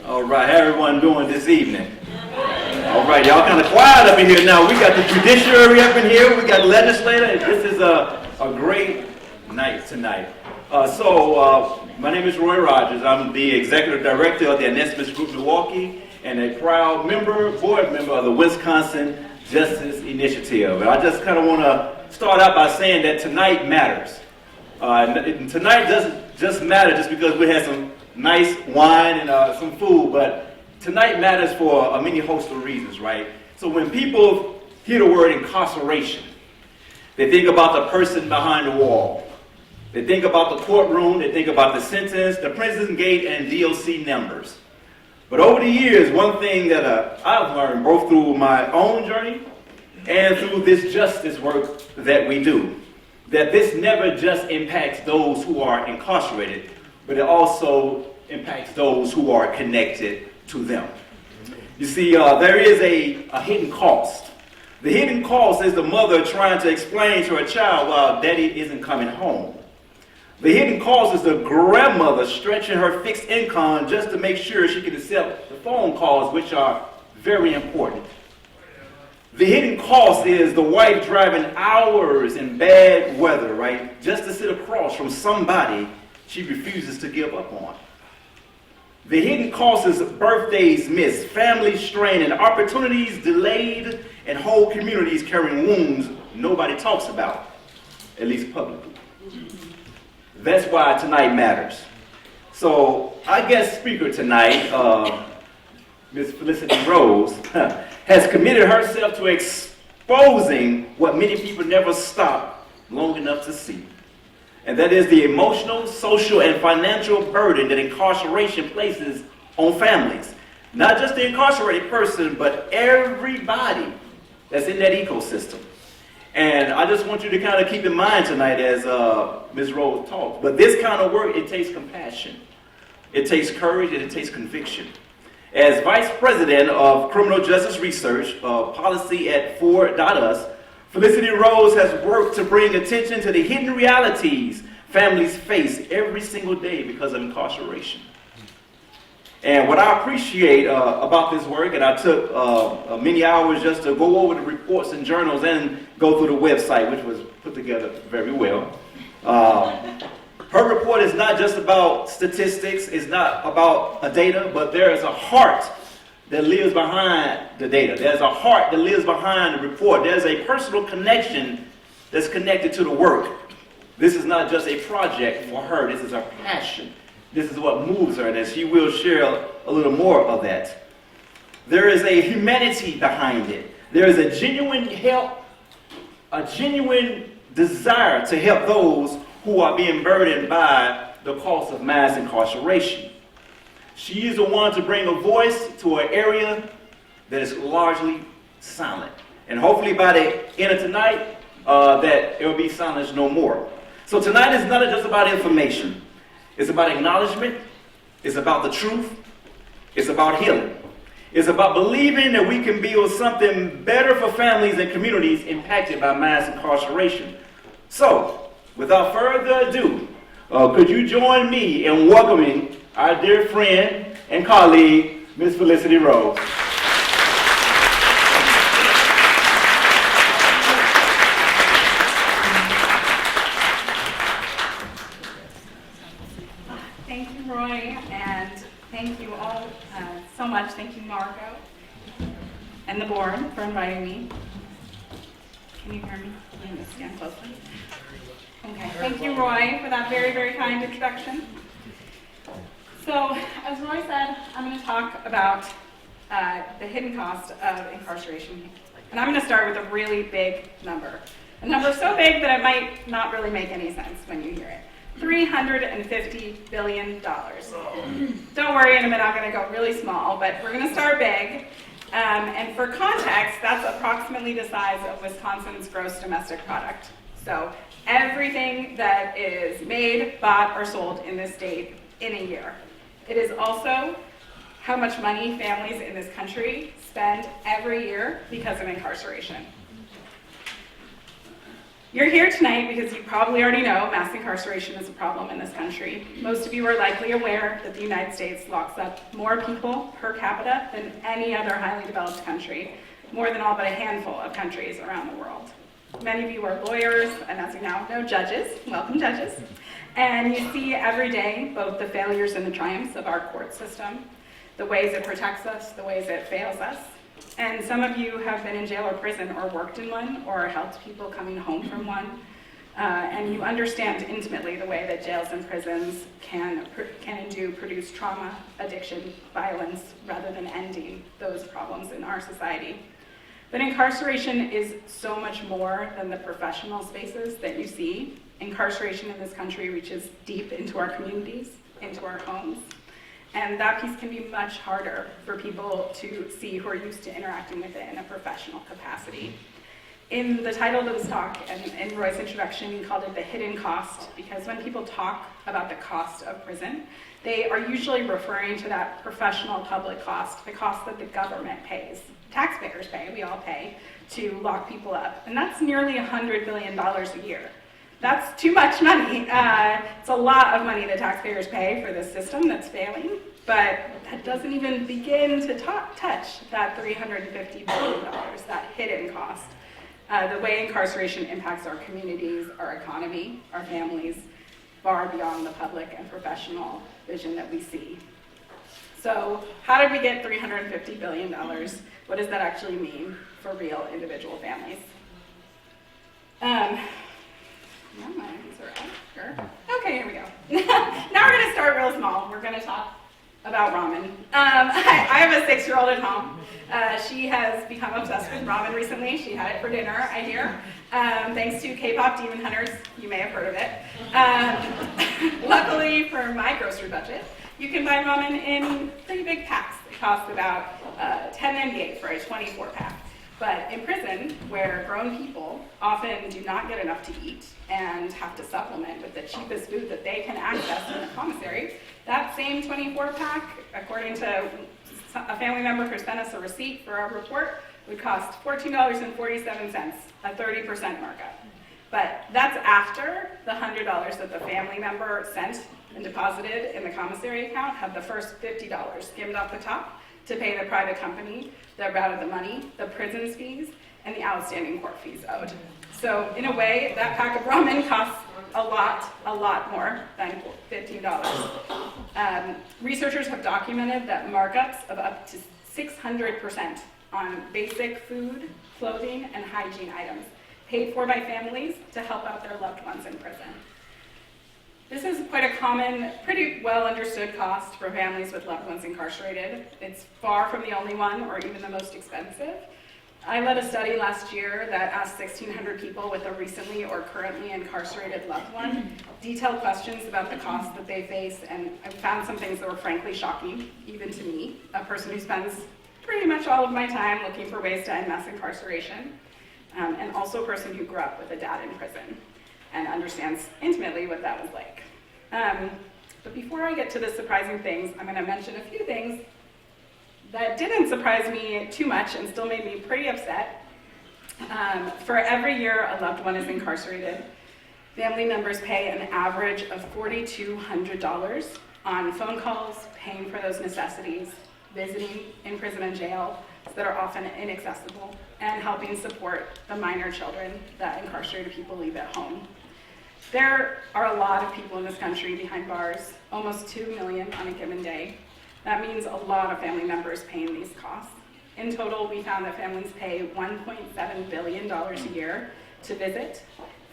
All right, how everyone doing this evening? All right, y'all kind of quiet up in here now. We got the judiciary up in here. We got legislator. This is a great night tonight. My name is Roy Rogers. I'm the executive director of the Anonymous Group Milwaukee and a proud board member of the Wisconsin Justice Initiative. And I just kind of want to start out by saying that tonight matters. Tonight doesn't just matter just because we had some nice wine and some food, but tonight matters for a many host of reasons, right? So when people hear the word incarceration, they think about the person behind the wall. They think about the courtroom, they think about the sentence, the prison gate, and DOC numbers. But over the years, one thing that I've learned, both through my own journey and through this justice work that we do, that this never just impacts those who are incarcerated, but it also impacts those who are connected to them. You see, there is a hidden cost. The hidden cost is the mother trying to explain to her child why daddy isn't coming home. The hidden cost is the grandmother stretching her fixed income just to make sure she can accept the phone calls, which are very important. The hidden cost is the wife driving hours in bad weather, right, just to sit across from somebody she refuses to give up on. The hidden cost is birthdays missed, family strain, and opportunities delayed, and whole communities carrying wounds nobody talks about, at least publicly. That's why tonight matters. So our guest speaker tonight, Ms. Felicity Rose, has committed herself to exposing what many people never stop long enough to see. And that is the emotional, social, and financial burden that incarceration places on families. Not just the incarcerated person, but everybody that's in that ecosystem. And I just want you to kind of keep in mind tonight as Ms. Rose talks. But this kind of work, it takes compassion. It takes courage, and it takes conviction. As Vice President of Criminal Justice Research Policy at For.Us, Felicity Rose has worked to bring attention to the hidden realities families face every single day because of incarceration. And what I appreciate about this work, and I took many hours just to go over the reports and journals and go through the website, which was put together very well. Her report is not just about statistics, it's not about data, but there is a heart that lives behind the data. There's a heart that lives behind the report. There's a personal connection that's connected to the work. This is not just a project for her. This is her passion. This is what moves her, and she will share a little more of that. There is a humanity behind it. There is a genuine help, a genuine desire to help those who are being burdened by the cost of mass incarceration. She is the one to bring a voice to an area that is largely silent. And hopefully by the end of tonight, that it will be silenced no more. So tonight is not just about information. It's about acknowledgement. It's about the truth. It's about healing. It's about believing that we can build something better for families and communities impacted by mass incarceration. So, without further ado, could you join me in welcoming our dear friend and colleague, Ms. Felicity Rose. Thank you, Roy, and thank you all so much. Thank you, Marco, and the board for inviting me. Can you hear me? Let me stand closely. Okay, thank you, Roy, for that very, very kind introduction. So, as Roy said, I'm going to talk about the hidden cost of incarceration. And I'm going to start with a really big number. A number so big that it might not really make any sense when you hear it. $350 billion. Don't worry, in a minute I'm going to go really small, but we're going to start big. And for context, that's approximately the size of Wisconsin's gross domestic product. So everything that is made, bought, or sold in this state in a year. It is also how much money families in this country spend every year because of incarceration. You're here tonight because you probably already know mass incarceration is a problem in this country. Most of you are likely aware that the United States locks up more people per capita than any other highly developed country, more than all but a handful of countries around the world. Many of you are lawyers, and as you now know, judges. Welcome, judges. And you see every day both the failures and the triumphs of our court system, the ways it protects us, the ways it fails us. And some of you have been in jail or prison or worked in one or helped people coming home from one. And you understand intimately the way that jails and prisons can and do produce trauma, addiction, violence, rather than ending those problems in our society. But incarceration is so much more than the professional spaces that you see. Incarceration in this country reaches deep into our communities, into our homes. And that piece can be much harder for people to see who are used to interacting with it in a professional capacity. In the title of this talk and in Roy's introduction, he called it the hidden cost, because when people talk about the cost of prison, they are usually referring to that professional public cost, the cost that the government pays, taxpayers pay, we all pay, to lock people up. And that's nearly $100 billion a year. That's too much money. It's a lot of money that taxpayers pay for this system that's failing, but that doesn't even begin to touch that $350 billion, that hidden cost. The way incarceration impacts our communities, our economy, our families, far beyond the public and professional vision that we see. So how did we get $350 billion? What does that actually mean for real individual families? No, my hands are up. Sure. Okay, here we go. Now we're going to start real small. We're going to talk about ramen. I have a 6-year-old at home. She has become obsessed with ramen recently. She had it for dinner, I hear, thanks to K-pop Demon Hunters. You may have heard of it. Luckily for my grocery budget, you can buy ramen in pretty big packs. It costs about $10.98 for a 24-pack. But in prison, where grown people often do not get enough to eat and have to supplement with the cheapest food that they can access in the commissary, that same 24-pack, according to a family member who sent us a receipt for our report, would cost $14.47, a 30% markup. But that's after the $100 that the family member sent and deposited in the commissary account had the first $50 skimmed off the top to pay the private company that routed the money, the prison's fees, and the outstanding court fees owed. So in a way, that pack of ramen costs a lot more than $15. Researchers have documented that markups of up to 600% on basic food, clothing, and hygiene items paid for by families to help out their loved ones in prison. This is quite a common, pretty well understood cost for families with loved ones incarcerated. It's far from the only one or even the most expensive. I led a study last year that asked 1,600 people with a recently or currently incarcerated loved one detailed questions about the costs that they face, and I found some things that were frankly shocking, even to me, a person who spends pretty much all of my time looking for ways to end mass incarceration, and also a person who grew up with a dad in prison and understands intimately what that was like. But before I get to the surprising things, I'm going to mention a few things that didn't surprise me too much and still made me pretty upset. For every year a loved one is incarcerated, family members pay an average of $4,200 on phone calls, paying for those necessities, visiting in prison and jail that are often inaccessible, and helping support the minor children that incarcerated people leave at home. There are a lot of people in this country behind bars, almost 2 million on a given day. That means a lot of family members paying these costs. In total, we found that families pay $1.7 billion a year to visit,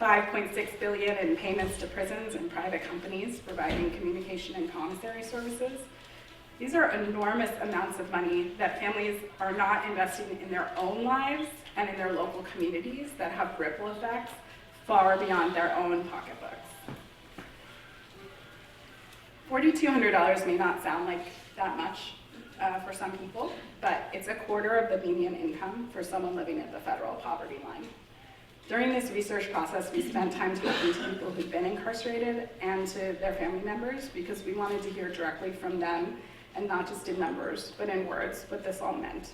$5.6 billion in payments to prisons and private companies providing communication and commissary services. These are enormous amounts of money that families are not investing in their own lives and in their local communities that have ripple effects far beyond their own pocketbooks. $4,200 may not sound like that much for some people, but it's a quarter of the median income for someone living at the federal poverty line. During this research process, we spent time talking to people who've been incarcerated and to their family members because we wanted to hear directly from them and not just in numbers, but in words, what this all meant.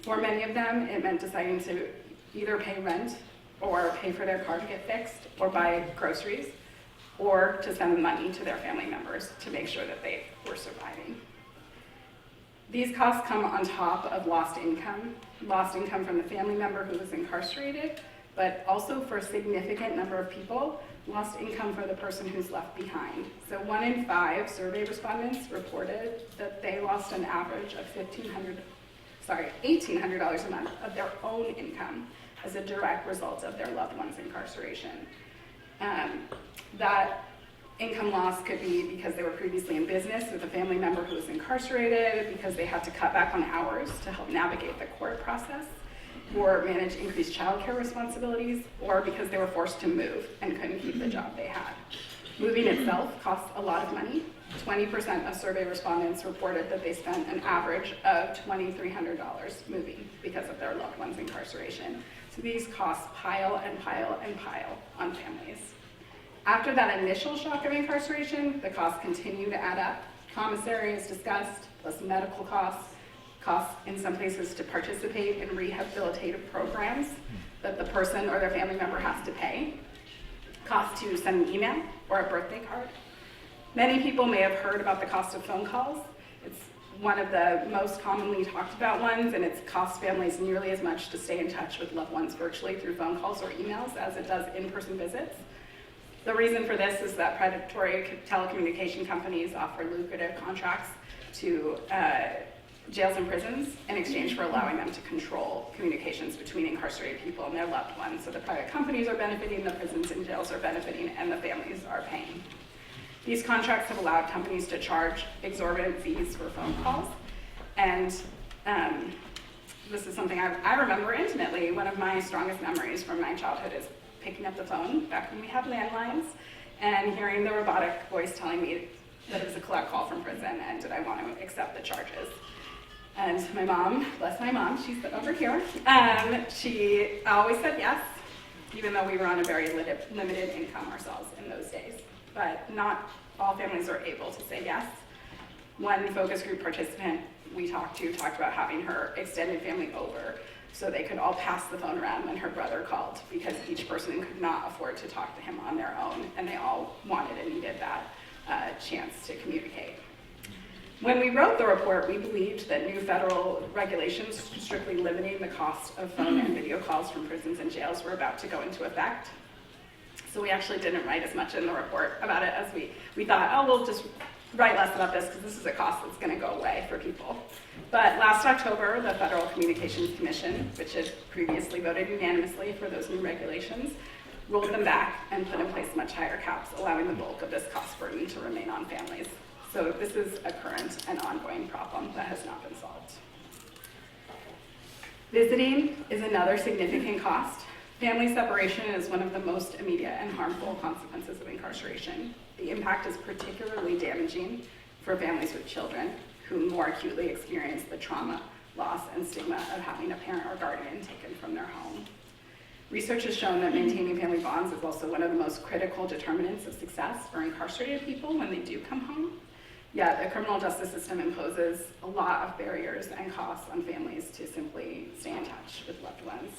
For many of them, it meant deciding to either pay rent or pay for their car to get fixed, or buy groceries, or to send money to their family members to make sure that they were surviving. These costs come on top of lost income from the family member who was incarcerated, but also for a significant number of people, lost income for the person who's left behind. So 1 in 5 survey respondents reported that they lost an average of $1,800 a month of their own income as a direct result of their loved one's incarceration. That income loss could be because they were previously in business with a family member who was incarcerated, because they had to cut back on hours to help navigate the court process, or manage increased childcare responsibilities, or because they were forced to move and couldn't keep the job they had. Moving itself costs a lot of money. 20% of survey respondents reported that they spent an average of $2,300 moving because of their loved one's incarceration. So these costs pile and pile and pile on families. After that initial shock of incarceration, the costs continue to add up. Commissary is discussed, plus medical costs in some places to participate in rehabilitative programs that the person or their family member has to pay, costs to send an email or a birthday card. Many people may have heard about the cost of phone calls. It's one of the most commonly talked about ones, and it costs families nearly as much to stay in touch with loved ones virtually through phone calls or emails as it does in-person visits. The reason for this is that predatory telecommunication companies offer lucrative contracts to jails and prisons in exchange for allowing them to control communications between incarcerated people and their loved ones. So the private companies are benefiting, the prisons and jails are benefiting, and the families are paying. These contracts have allowed companies to charge exorbitant fees for phone calls. And this is something I remember intimately. One of my strongest memories from my childhood is picking up the phone back when we had landlines and hearing the robotic voice telling me that it was a collect call from prison and did I want to accept the charges. And my mom, bless my mom, she's over here, she always said yes, even though we were on a very limited income ourselves in those days. But not all families are able to say yes. One focus group participant we talked about having her extended family over so they could all pass the phone around when her brother called, because each person could not afford to talk to him on their own, and they all wanted and needed that chance to communicate. When we wrote the report, we believed that new federal regulations strictly limiting the cost of phone and video calls from prisons and jails were about to go into effect. So we actually didn't write as much in the report about it as we thought, oh, we'll just write less about this because this is a cost that's going to go away for people. But last October, the Federal Communications Commission, which had previously voted unanimously for those new regulations, rolled them back and put in place much higher caps, allowing the bulk of this cost burden to remain on families. So this is a current and ongoing problem that has not been solved. Visiting is another significant cost. Family separation is one of the most immediate and harmful consequences of incarceration. The impact is particularly damaging for families with children who more acutely experience the trauma, loss, and stigma of having a parent or guardian taken from their home. Research has shown that maintaining family bonds is also one of the most critical determinants of success for incarcerated people when they do come home. Yet the criminal justice system imposes a lot of barriers and costs on families to simply stay in touch with loved ones.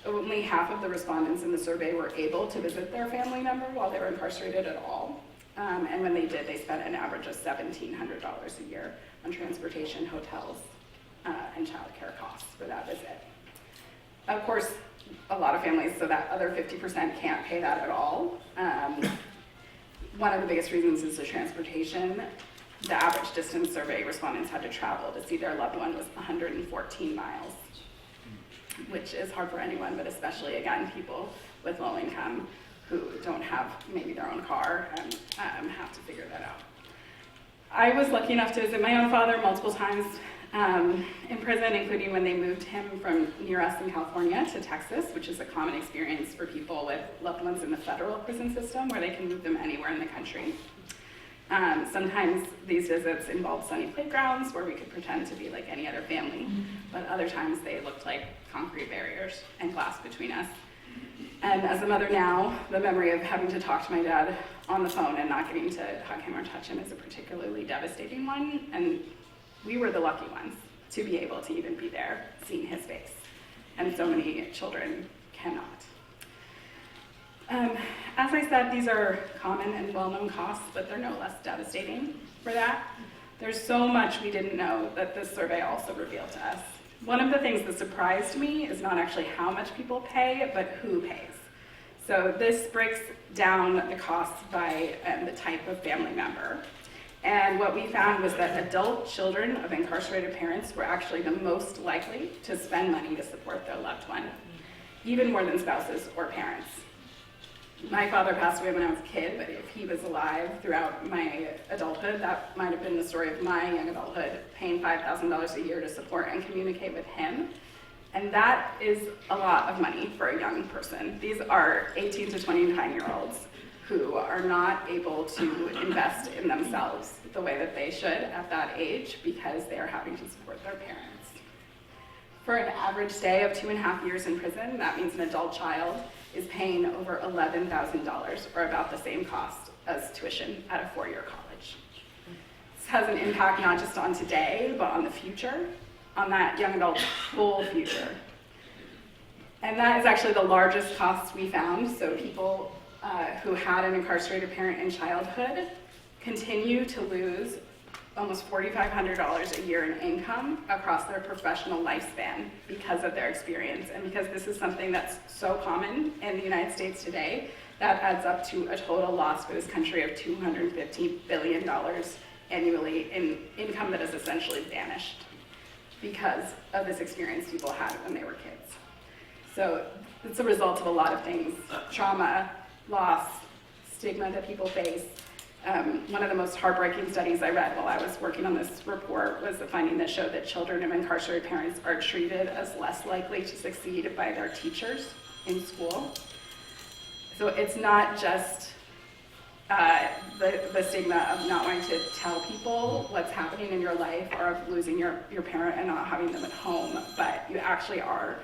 Only half of the respondents in the survey were able to visit their family member while they were incarcerated at all. And when they did, they spent an average of $1,700 a year on transportation, hotels, and childcare costs for that visit. Of course, a lot of families, so that other 50% can't pay that at all. One of the biggest reasons is the transportation. The average distance survey respondents had to travel to see their loved one was 114 miles, which is hard for anyone, but especially, again, people with low income who don't have maybe their own car and have to figure that out. I was lucky enough to visit my own father multiple times in prison, including when they moved him from near us in California to Texas, which is a common experience for people with loved ones in the federal prison system, where they can move them anywhere in the country. Sometimes these visits involved sunny playgrounds where we could pretend to be like any other family, but other times they looked like concrete barriers and glass between us. And as a mother now, the memory of having to talk to my dad on the phone and not getting to hug him or touch him is a particularly devastating one, and we were the lucky ones to be able to even be there, seeing his face, and so many children cannot. As I said, these are common and well-known costs, but they're no less devastating for that. There's so much we didn't know that this survey also revealed to us. One of the things that surprised me is not actually how much people pay, but who pays. So this breaks down the costs by the type of family member. And what we found was that adult children of incarcerated parents were actually the most likely to spend money to support their loved one, even more than spouses or parents. My father passed away when I was a kid, but if he was alive throughout my adulthood, that might have been the story of my young adulthood, paying $5,000 a year to support and communicate with him. And that is a lot of money for a young person. These are 18 to 29-year-olds who are not able to invest in themselves the way that they should at that age because they are having to support their parents. For an average stay of 2.5 years in prison, that means an adult child is paying over $11,000, or about the same cost as tuition at a 4-year college. This has an impact not just on today, but on the future, on that young adult's full future. And that is actually the largest cost we found. So people who had an incarcerated parent in childhood continue to lose almost $4,500 a year in income across their professional lifespan because of their experience. And because this is something that's so common in the United States today, that adds up to a total loss for this country of $250 billion annually in income that has essentially vanished because of this experience people had when they were kids. So it's a result of a lot of things: trauma, loss, stigma that people face. One of the most heartbreaking studies I read while I was working on this report was the finding that showed that children of incarcerated parents are treated as less likely to succeed by their teachers in school. So it's not just the stigma of not wanting to tell people what's happening in your life, or of losing your parent and not having them at home, but you actually are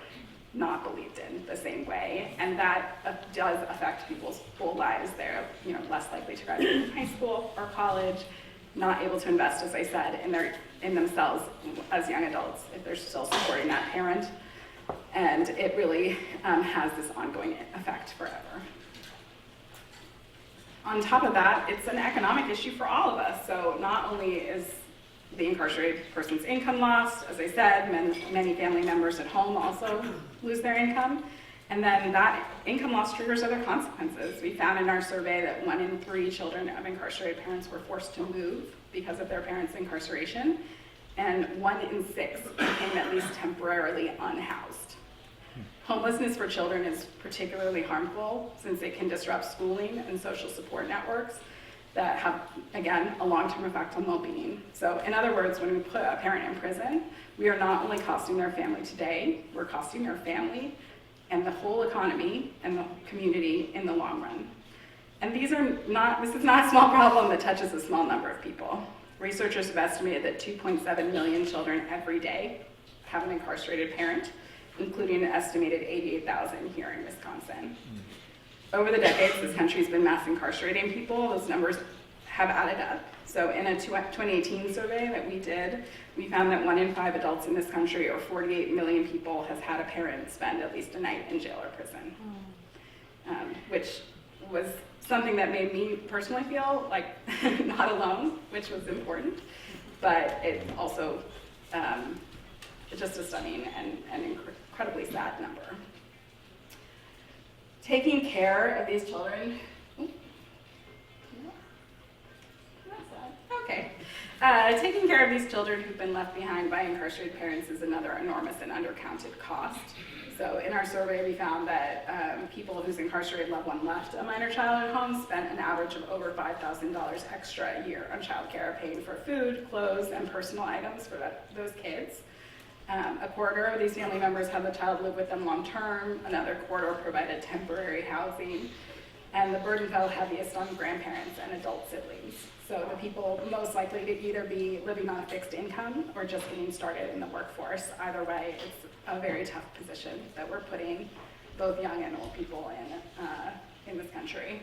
not believed in the same way, and that does affect people's whole lives. They're less likely to graduate from high school or college, not able to invest, as I said, in themselves as young adults if they're still supporting that parent, and it really has this ongoing effect forever. On top of that, it's an economic issue for all of us. So not only is the incarcerated person's income lost, as I said, many family members at home also lose their income, and then that income loss triggers other consequences. We found in our survey that 1 in 3 children of incarcerated parents were forced to move because of their parents' incarceration, and 1 in 6 became at least temporarily unhoused. Homelessness for children is particularly harmful since it can disrupt schooling and social support networks that have, again, a long-term effect on well-being. So in other words, when we put a parent in prison, we are not only costing their family today, we're costing their family and the whole economy and the community in the long run. And this is not a small problem that touches a small number of people. Researchers have estimated that 2.7 million children every day have an incarcerated parent, including an estimated 88,000 here in Wisconsin. Over the decades, this country's been mass incarcerating people. Those numbers have added up. So in a 2018 survey that we did, we found that 1 in 5 adults in this country, or 48 million people, has had a parent spend at least a night in jail or prison, which was something that made me personally feel like not alone, which was important, but it also just a stunning and incredibly sad number. Taking care of these children, taking care of these children who've been left behind by incarcerated parents is another enormous and undercounted cost. So in our survey, we found that people whose incarcerated loved one left a minor child at home spent an average of over $5,000 extra a year on childcare, paying for food, clothes, and personal items for those kids. A quarter of these family members had the child live with them long term, another quarter provided temporary housing, and the burden fell heaviest on grandparents and adult siblings. So the people most likely to either be living on a fixed income or just getting started in the workforce. Either way, it's a very tough position that we're putting both young and old people in this country.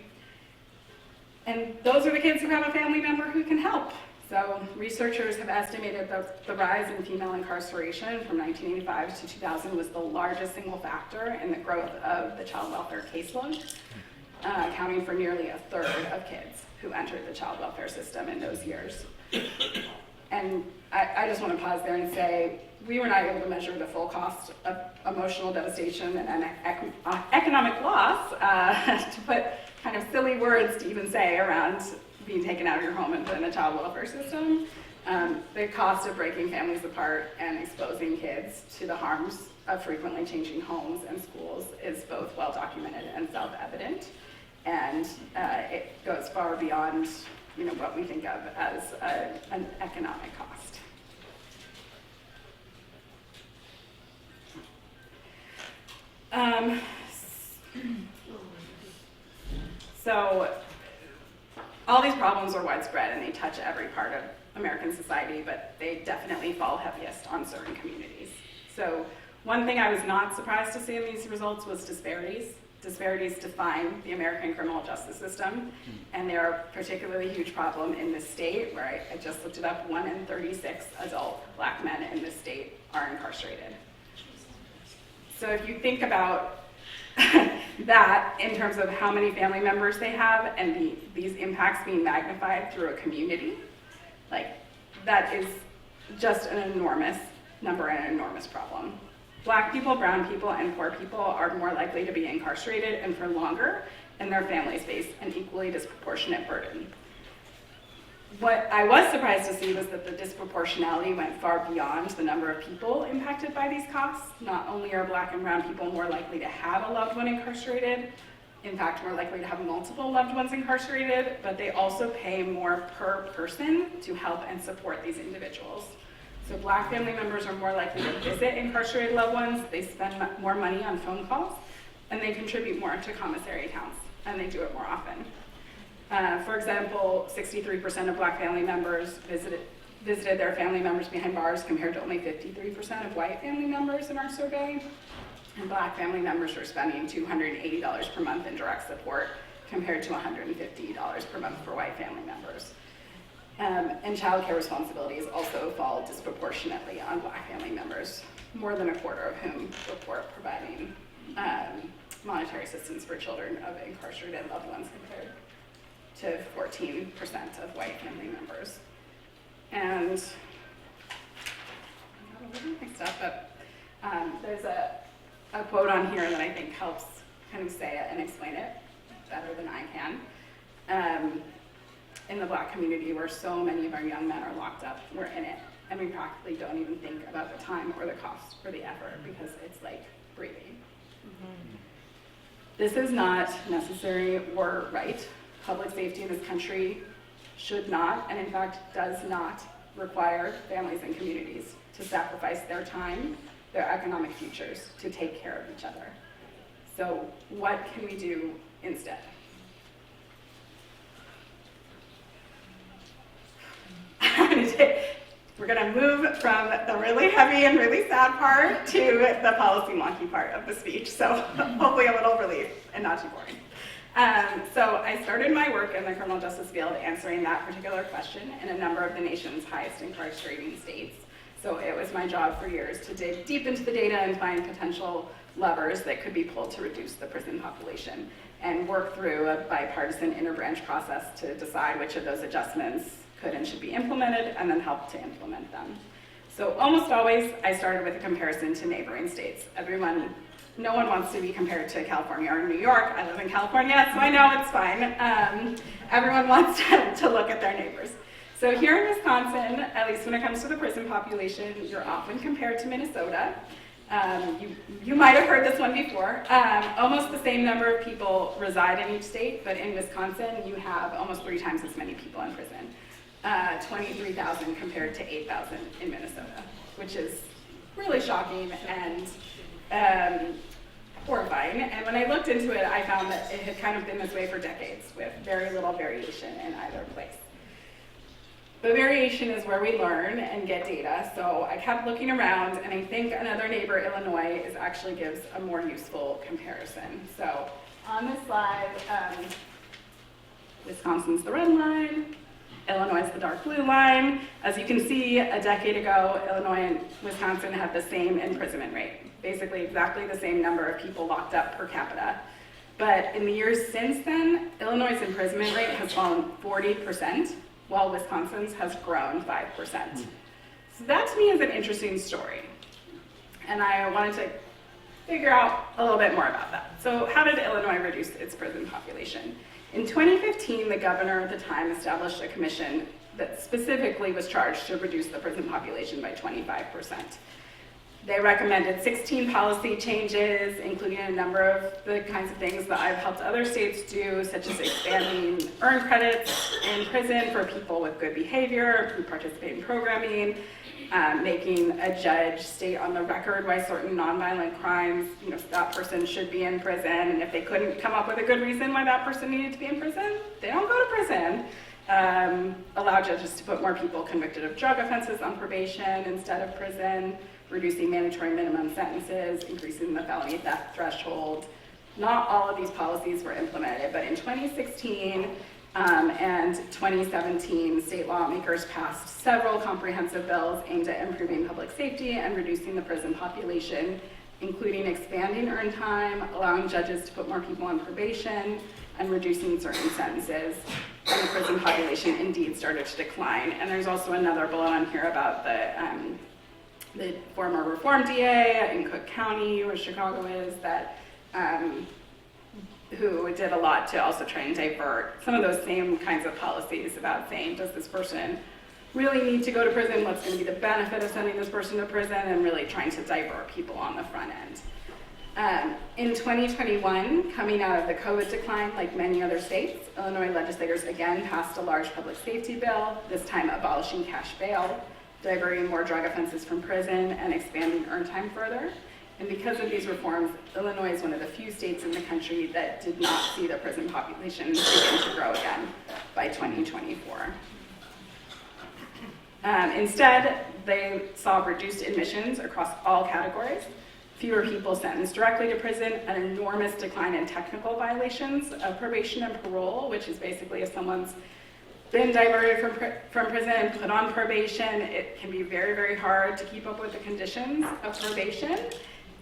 And those are the kids who have a family member who can help. So researchers have estimated that the rise in female incarceration from 1985 to 2000 was the largest single factor in the growth of the child welfare caseload. accounting for nearly a third of kids who entered the child welfare system in those years. And I just want to pause there and say, we were not able to measure the full cost of emotional devastation and economic loss, to put kind of silly words to even say around being taken out of your home and put in a child welfare system. The cost of breaking families apart and exposing kids to the harms of frequently changing homes and schools is both well documented and self-evident, and it goes far beyond what we think of as an economic cost. So all these problems are widespread and they touch every part of American society, but they definitely fall heaviest on certain communities. So one thing I was not surprised to see in these results was disparities. Disparities define the American criminal justice system, and they're a particularly huge problem in this state, where I just looked it up, 1 in 36 adult Black men in this state are incarcerated. So if you think about that in terms of how many family members they have and these impacts being magnified through a community, that is just an enormous number and an enormous problem. Black people, brown people, and poor people are more likely to be incarcerated and for longer, and their families face an equally disproportionate burden. What I was surprised to see was that the disproportionality went far beyond the number of people impacted by these costs. Not only are Black and brown people more likely to have a loved one incarcerated, in fact, more likely to have multiple loved ones incarcerated, but they also pay more per person to help and support these individuals. So Black family members are more likely to visit incarcerated loved ones, they spend more money on phone calls, and they contribute more to commissary accounts, and they do it more often. For example, 63% of Black family members visited their family members behind bars, compared to only 53% of white family members in our survey. And Black family members were spending $280 per month in direct support, compared to $150 per month for white family members. And childcare responsibilities also fall disproportionately on Black family members, more than a quarter of whom report providing monetary assistance for children of incarcerated loved ones, compared to 14% of white family members. And I got a little mixed up, but there's a quote on here that I think helps kind of say it and explain it better than I can. In the Black community, where so many of our young men are locked up, we're in it, and we practically don't even think about the time or the cost or the effort, because it's like breathing. Mm-hmm. This is not necessary or right. Public safety in this country should not, and in fact does not, require families and communities to sacrifice their time, their economic futures, to take care of each other. So what can we do instead? We're going to move from the really heavy and really sad part to the policy monkey part of the speech, so hopefully a little relief and not too boring. So I started my work in the criminal justice field answering that particular question in a number of the nation's highest incarcerating states. So it was my job for years to dig deep into the data and find potential levers that could be pulled to reduce the prison population, and work through a bipartisan interbranch process to decide which of those adjustments could and should be implemented, and then help to implement them. So almost always I started with a comparison to neighboring states. No one wants to be compared to California or New York. I live in California, so I know it's fine. Everyone wants to look at their neighbors. So here in Wisconsin, at least when it comes to the prison population, you're often compared to Minnesota. You might have heard this one before. Almost the same number of people reside in each state, but in Wisconsin, you have almost 3 times as many people in prison. 23,000 compared to 8,000 in Minnesota, which is really shocking and horrifying. And when I looked into it, I found that it had kind of been this way for decades, with very little variation in either place. But variation is where we learn and get data, so I kept looking around, and I think another neighbor, Illinois, actually gives a more useful comparison. So on this slide, Wisconsin's the red line, Illinois is the dark blue line. As you can see, a decade ago, Illinois and Wisconsin had the same imprisonment rate, basically exactly the same number of people locked up per capita. But in the years since then, Illinois' imprisonment rate has fallen 40%, while Wisconsin's has grown 5%. So that to me is an interesting story. And I wanted to figure out a little bit more about that. So how did Illinois reduce its prison population? In 2015, the governor at the time established a commission that specifically was charged to reduce the prison population by 25%. They recommended 16 policy changes, including a number of the kinds of things that I've helped other states do, such as expanding earned credits in prison for people with good behavior who participate in programming, making a judge state on the record why certain nonviolent crimes, that person should be in prison, and if they couldn't come up with a good reason why that person needed to be in prison, they don't go to prison. Allow judges to put more people convicted of drug offenses on probation instead of prison, reducing mandatory minimum sentences, increasing the felony theft threshold. Not all of these policies were implemented, but in 2016 and 2017, state lawmakers passed several comprehensive bills aimed at improving public safety and reducing the prison population, including expanding earned time, allowing judges to put more people on probation, and reducing certain sentences. And the prison population indeed started to decline. And there's also another bill on here about the former reform DA in Cook County, where Chicago is, that who did a lot to also try and divert some of those same kinds of policies about saying, does this person really need to go to prison? What's going to be the benefit of sending this person to prison? And really trying to divert people on the front end. In 2021, coming out of the COVID decline, like many other states, Illinois legislators again passed a large public safety bill, this time abolishing cash bail, diverting more drug offenses from prison, and expanding earned time further. And because of these reforms, Illinois is one of the few states in the country that did not see the prison population begin to grow again by 2024. Instead, they saw reduced admissions across all categories, fewer people sentenced directly to prison, an enormous decline in technical violations of probation and parole, which is basically if someone's been diverted from prison and put on probation, it can be very, very hard to keep up with the conditions of probation.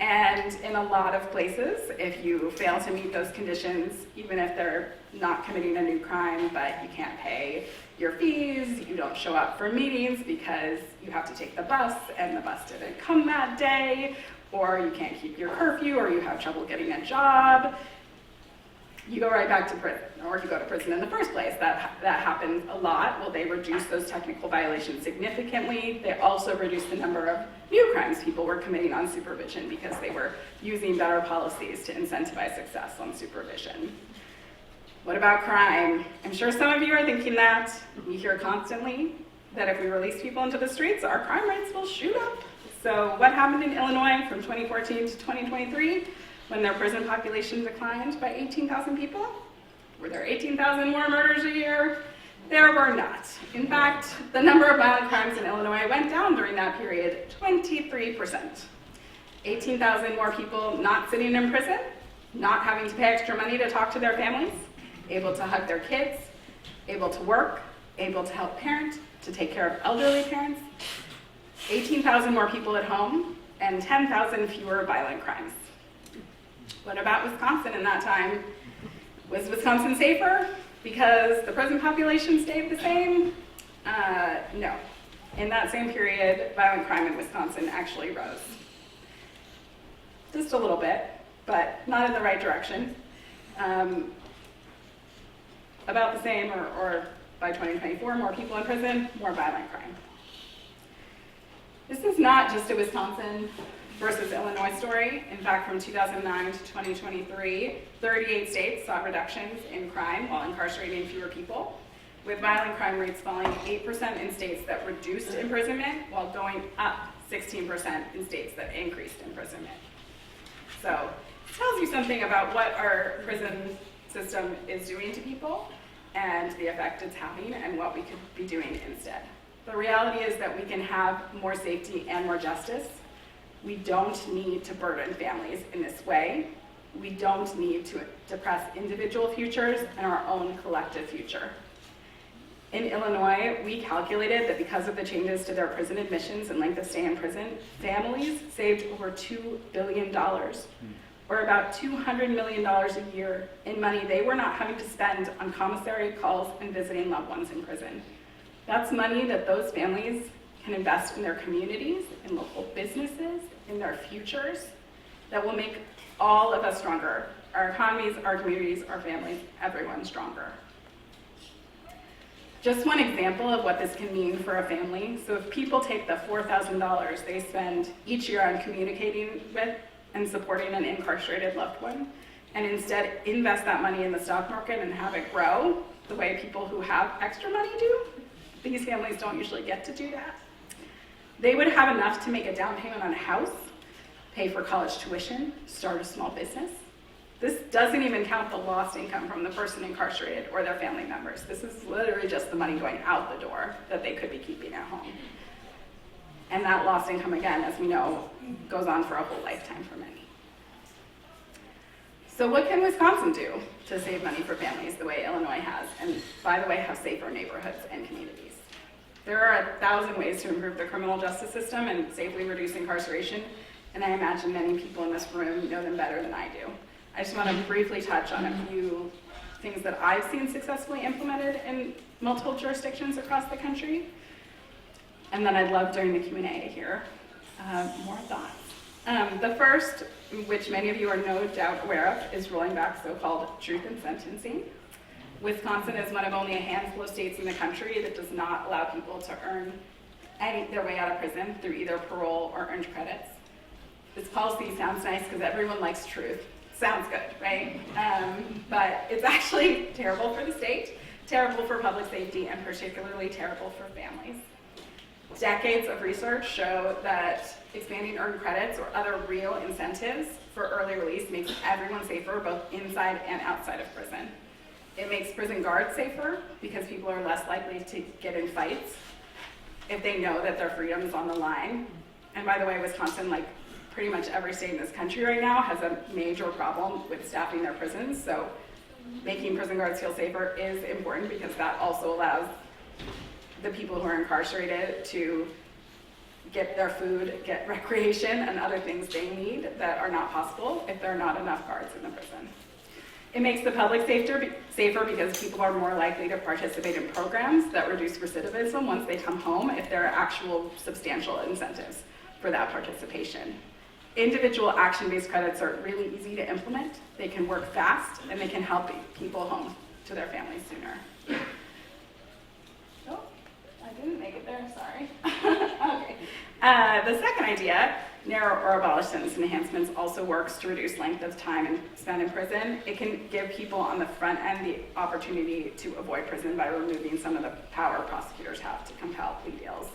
And in a lot of places, if you fail to meet those conditions, even if they're not committing a new crime, but you can't pay your fees, you don't show up for meetings because you have to take the bus and the bus didn't come that day, or you can't keep your curfew, or you have trouble getting a job, you go right back to prison, or you go to prison in the first place. That happens a lot. Well, they reduced those technical violations significantly. They also reduced the number of new crimes people were committing on supervision because they were using better policies to incentivize success on supervision. What about crime? I'm sure some of you are thinking that. We hear constantly that if we release people into the streets, our crime rates will shoot up. So what happened in Illinois from 2014 to 2023? When their prison population declined by 18,000 people? Were there 18,000 more murders a year? There were not. In fact, the number of violent crimes in Illinois went down during that period, 23%. 18,000 more people not sitting in prison, not having to pay extra money to talk to their families, able to hug their kids, able to work, able to help parent, to take care of elderly parents. 18,000 more people at home, and 10,000 fewer violent crimes. What about Wisconsin in that time? Was Wisconsin safer because the prison population stayed the same? No. In that same period, violent crime in Wisconsin actually rose. Just a little bit, but not in the right direction. About the same, or by 2024, more people in prison, more violent crime. This is not just a Wisconsin versus Illinois story. In fact, from 2009 to 2023, 38 states saw reductions in crime while incarcerating fewer people, with violent crime rates falling 8% in states that reduced imprisonment while going up 16% in states that increased imprisonment. So it tells you something about what our prison system is doing to people and the effect it's having and what we could be doing instead. The reality is that we can have more safety and more justice. We don't need to burden families in this way. We don't need to depress individual futures and our own collective future. In Illinois, we calculated that because of the changes to their prison admissions and length of stay in prison, families saved over $2 billion or about $200 million a year in money they were not having to spend on commissary calls and visiting loved ones in prison. That's money that those families can invest in their communities, in local businesses, in their futures, that will make all of us stronger. Our economies, our communities, our families, everyone stronger. Just one example of what this can mean for a family. So if people take the $4,000 they spend each year on communicating with and supporting an incarcerated loved one, and instead invest that money in the stock market and have it grow the way people who have extra money do, these families don't usually get to do that. They would have enough to make a down payment on a house, pay for college tuition, start a small business. This doesn't even count the lost income from the person incarcerated or their family members. This is literally just the money going out the door that they could be keeping at home. And that lost income, again, as we know, goes on for a whole lifetime for many. So what can Wisconsin do to save money for families the way Illinois has, and by the way, have safer neighborhoods and communities? There are 1,000 ways to improve the criminal justice system and safely reduce incarceration, and I imagine many people in this room know them better than I do. I just want to briefly touch on a few things that I've seen successfully implemented in multiple jurisdictions across the country. And then I'd love during the Q&A to hear more thoughts. The first, which many of you are no doubt aware of, is rolling back so-called truth in sentencing. Wisconsin is one of only a handful of states in the country that does not allow people to earn their way out of prison through either parole or earned credits. This policy sounds nice because everyone likes truth. Sounds good, right? But it's actually terrible for the state, terrible for public safety, and particularly terrible for families. Decades of research show that expanding earned credits or other real incentives for early release makes everyone safer, both inside and outside of prison. It makes prison guards safer because people are less likely to get in fights if they know that their freedom is on the line. And by the way, Wisconsin, like pretty much every state in this country right now, has a major problem with staffing their prisons. So making prison guards feel safer is important because that also allows the people who are incarcerated to get their food, get recreation, and other things they need that are not possible if there are not enough guards in the prison. It makes the public safer because people are more likely to participate in programs that reduce recidivism once they come home if there are actual substantial incentives for that participation. Individual action-based credits are really easy to implement. They can work fast, and they can help people home to their families sooner. Oh, I didn't make it there, sorry. Okay. The second idea, narrow or abolish sentence enhancements, also works to reduce length of time spent in prison. It can give people on the front end the opportunity to avoid prison by removing some of the power prosecutors have to compel plea deals.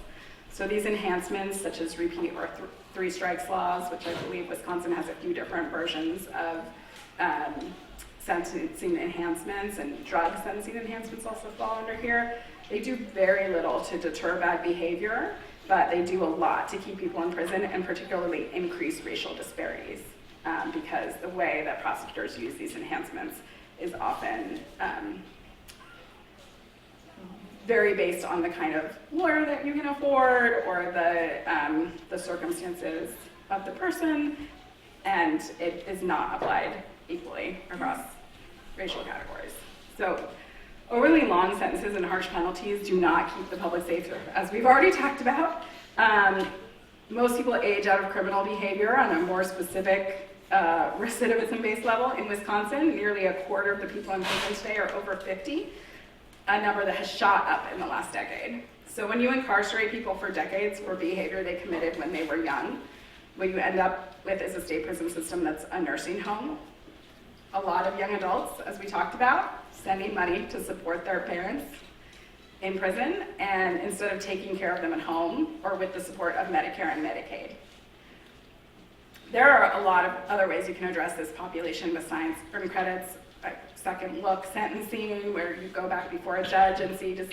So these enhancements, such as repeat or three strikes laws, which I believe Wisconsin has a few different versions of sentencing enhancements, and drug sentencing enhancements also fall under here. They do very little to deter bad behavior, but they do a lot to keep people in prison and particularly increase racial disparities because the way that prosecutors use these enhancements is often very based on the kind of lawyer that you can afford or the circumstances of the person, and it is not applied equally across racial categories. So overly long sentences and harsh penalties do not keep the public safer, as we've already talked about. Most people age out of criminal behavior on a more specific recidivism-based level. In Wisconsin, nearly a quarter of the people in prison today are over 50. A number that has shot up in the last decade. So when you incarcerate people for decades for behavior they committed when they were young, what you end up with is a state prison system that's a nursing home. A lot of young adults, as we talked about, sending money to support their parents in prison, and instead of taking care of them at home or with the support of Medicare and Medicaid. There are a lot of other ways you can address this population besides earned credits, second look sentencing, where you go back before a judge and see is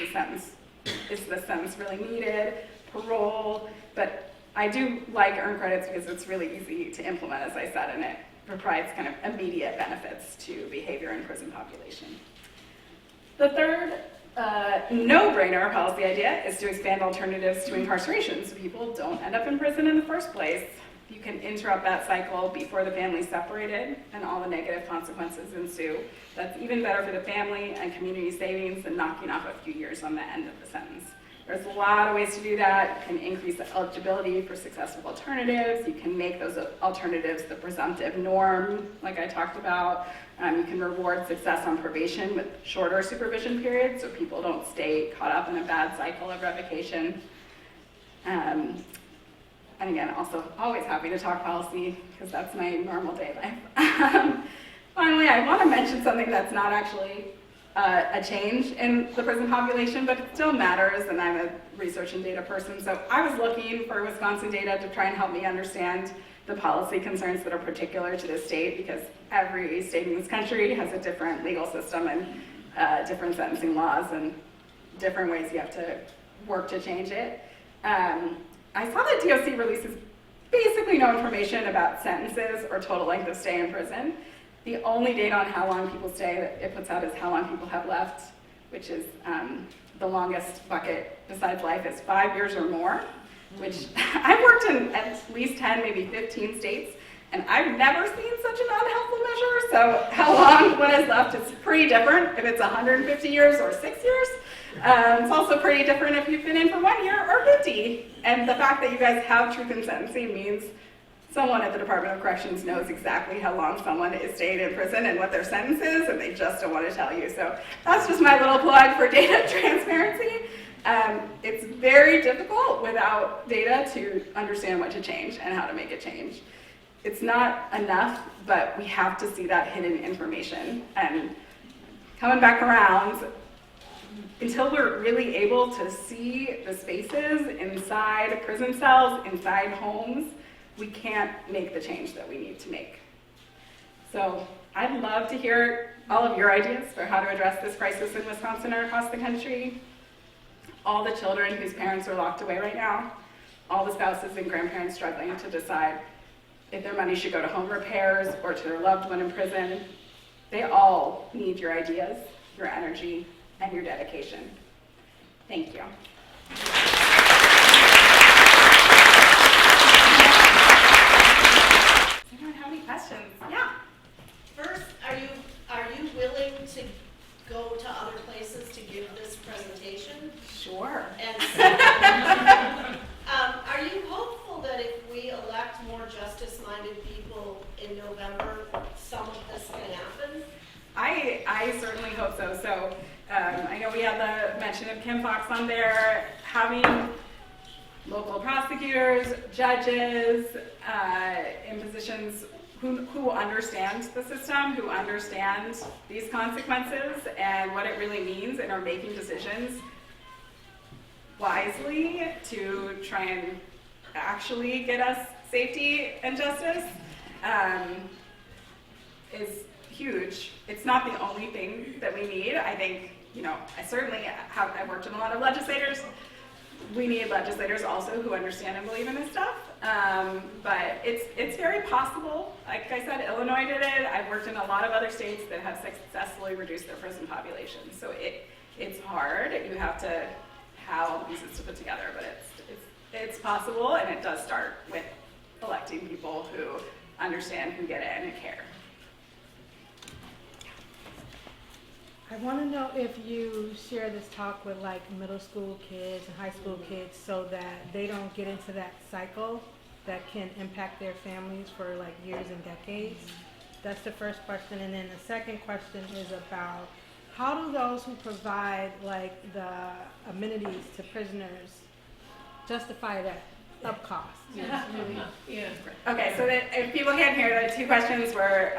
the sentence really needed, parole, but I do like earned credits because it's really easy to implement, as I said, and it provides kind of immediate benefits to behavior in prison population. The third no-brainer policy idea is to expand alternatives to incarceration so people don't end up in prison in the first place. you can interrupt that cycle before the family's separated and all the negative consequences ensue. That's even better for the family and community savings than knocking off a few years on the end of the sentence. There's a lot of ways to do that. You can increase the eligibility for successful alternatives. You can make those alternatives the presumptive norm, like I talked about. You can reward success on probation with shorter supervision periods so people don't stay caught up in a bad cycle of revocation. And again, also always happy to talk policy because that's my normal day life. Finally, I want to mention something that's not actually a change in the prison population, but it still matters, and I'm a research and data person, so I was looking for Wisconsin data to try and help me understand the policy concerns that are particular to this state, because every state in this country has a different legal system and different sentencing laws and different ways you have to work to change it. I saw that DOC releases basically no information about sentences or total length of stay in prison. The only data on how long people stay that it puts out is how long people have left, which is the longest bucket besides life is 5 years or more, which I've worked in at least 10, maybe 15 states, and I've never seen such an unhelpful measure. So how long one is left is pretty different if it's 150 years or 6 years. It's also pretty different if you've been in for 1 year or 50. And the fact that you guys have truth in sentencing means someone at the Department of Corrections knows exactly how long someone is staying in prison and what their sentence is, and they just don't want to tell you. So that's just my little plug for data transparency. It's very difficult without data to understand what to change and how to make a change. It's not enough, but we have to see that hidden information. And coming back around, until we're really able to see the spaces inside prison cells, inside homes, we can't make the change that we need to make. So I'd love to hear all of your ideas for how to address this crisis in Wisconsin or across the country. All the children whose parents are locked away right now, all the spouses and grandparents struggling to decide if their money should go to home repairs or to their loved one in prison. They all need your ideas, your energy, and your dedication. Thank you. Does anyone have any questions? Yeah. First, are you willing to go to other places to give this presentation? Sure. And second, are you hopeful that if we elect more justice-minded people in November, some of this can happen? I certainly hope so. So I know we had the mention of Kim Fox on there. Having local prosecutors, judges in positions who understand the system, who understand these consequences and what it really means and are making decisions wisely to try and actually get us safety and justice is huge. It's not the only thing that we need. I think, I've worked with a lot of legislators. We need legislators also who understand and believe in this stuff. But it's very possible. Like I said, Illinois did it. I've worked in a lot of other states that have successfully reduced their prison population. So it's hard. You have to have all the pieces to put together, but it's possible, and it does start with electing people who understand, who get it, and care. I want to know if you share this talk with like middle school kids and high school kids so that they don't get into that cycle that can impact their families for like years and decades. That's the first question. And then the second question is about how do those who provide like the amenities to prisoners justify that up cost? Yeah. Okay, so if people can't hear, the two questions were,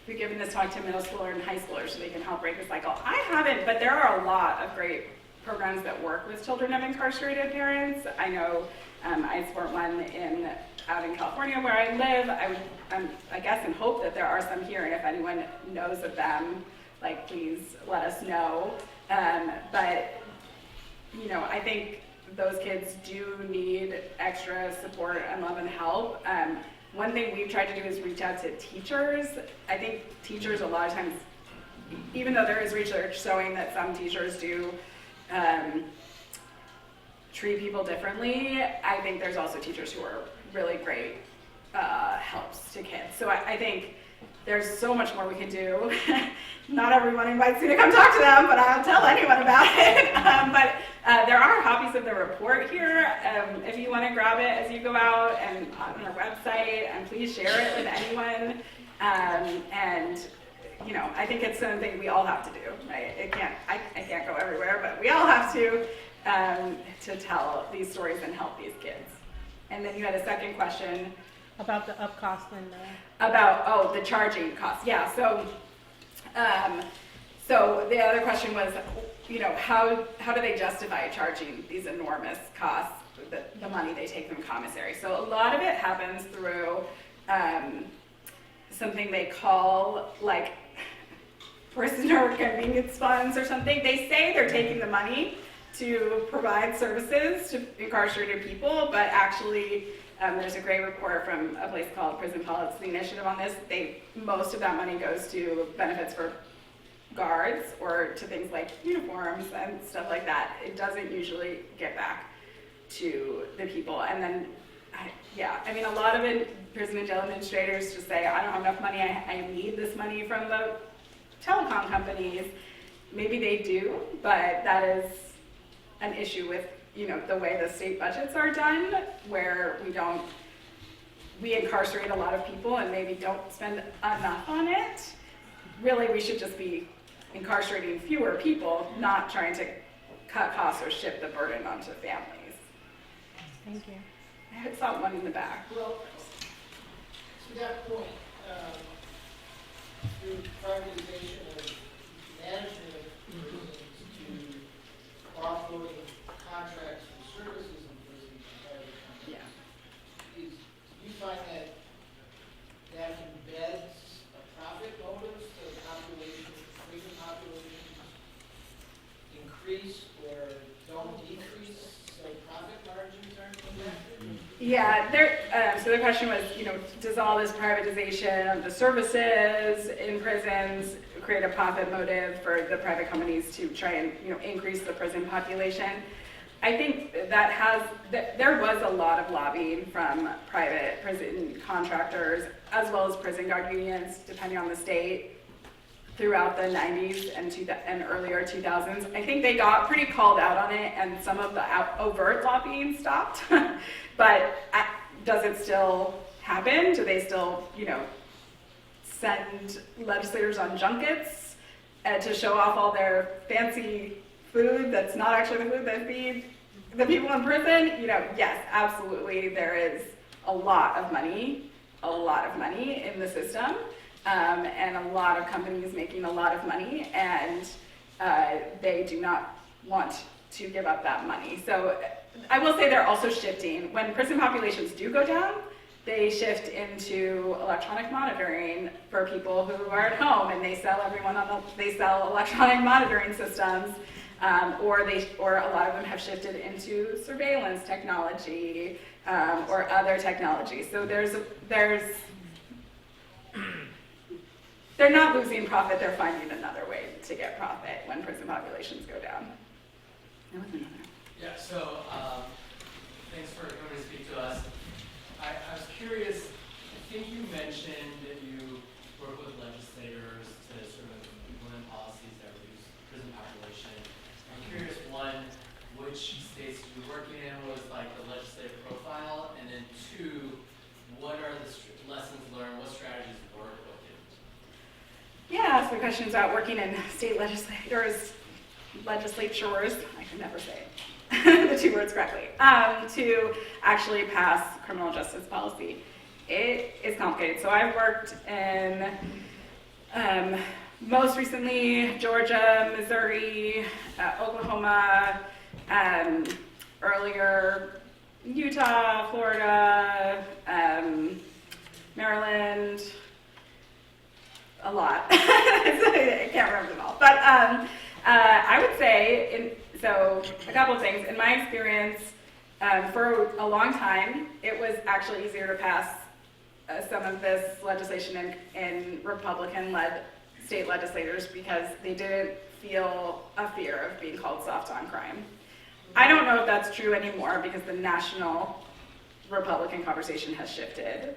we're giving this talk to middle schoolers and high schoolers so they can help break the cycle. I haven't, but there are a lot of great programs that work with children of incarcerated parents. I know I support one out in California where I live. I guess and hope that there are some here, and if anyone knows of them, like please let us know. But I think those kids do need extra support and love and help. One thing we've tried to do is reach out to teachers. I think teachers a lot of times, even though there is research showing that some teachers do treat people differently, I think there's also teachers who are really great helps to kids. So I think there's so much more we can do. Not everyone invites me to come talk to them, but I'll tell anyone about it. But there are copies of the report here. If you want to grab it as you go out and on our website, and please share it with anyone. And you know, I think it's something we all have to do. Right? I can't go everywhere, but we all have to tell these stories and help these kids. And then you had a second question. About the up cost and the... About, the charging costs. Yeah, so the other question was, you know, how do they justify charging these enormous costs, the money they take from commissary? So a lot of it happens through something they call like prisoner convenience funds or something. They say they're taking the money to provide services to incarcerated people, but actually there's a great report from a place called Prison Policy Initiative on this. Most of that money goes to benefits for guards or to things like uniforms and stuff like that. It doesn't usually get back to the people. And then, I mean, a lot of prison and jail administrators just say, I don't have enough money, I need this money from the telecom companies. Maybe they do, but that is an issue with, you know, the way the state budgets are done, where we incarcerate a lot of people and maybe don't spend enough on it. Really, we should just be incarcerating fewer people, not trying to cut costs or shift the burden onto families. Thank you. I saw one in the back. Well, to that point, through privatization of management of prisons to offloading contracts for services in prisons to private companies, do you find that embeds a profit motive so the prison populations increase or don't decrease, so profit margins aren't impacted? Yeah, so the question was, you know, does all this privatization of the services in prisons create a profit motive for the private companies to try and, you know, increase the prison population? I think there was a lot of lobbying from private prison contractors as well as prison guard unions, depending on the state, throughout the 90s and earlier 2000s. I think they got pretty called out on it, and some of the overt lobbying stopped. But does it still happen? Do they still, you know, send legislators on junkets to show off all their fancy food that's not actually the food that feed the people in prison? You know, yes, absolutely. There is a lot of money in the system, and a lot of companies making a lot of money, and they do not want to give up that money. So I will say they're also shifting. When prison populations do go down, they shift into electronic monitoring for people who are at home, and they sell electronic monitoring systems, or a lot of them have shifted into surveillance technology or other technology. So they're not losing profit; they're finding another way to get profit when prison populations go down. Yeah, so thanks for coming to speak to us. I was curious, I think you mentioned that you work with legislators to sort of implement policies that reduce prison population. I'm curious, one, which states you're working in, what was like the legislative profile, and then two, what are the lessons learned, what strategies work, what didn't? Yeah, so questions about working in state legislatures, I can never say the two words correctly, to actually pass criminal justice policy. It is complicated. So I've worked in, most recently, Georgia, Missouri, Oklahoma, earlier, Utah, Florida, Maryland, a lot. I can't remember them all. But I would say, so a couple of things. In my experience, for a long time, it was actually easier to pass some of this legislation in Republican-led state legislators because they didn't feel a fear of being called soft on crime. I don't know if that's true anymore because the national Republican conversation has shifted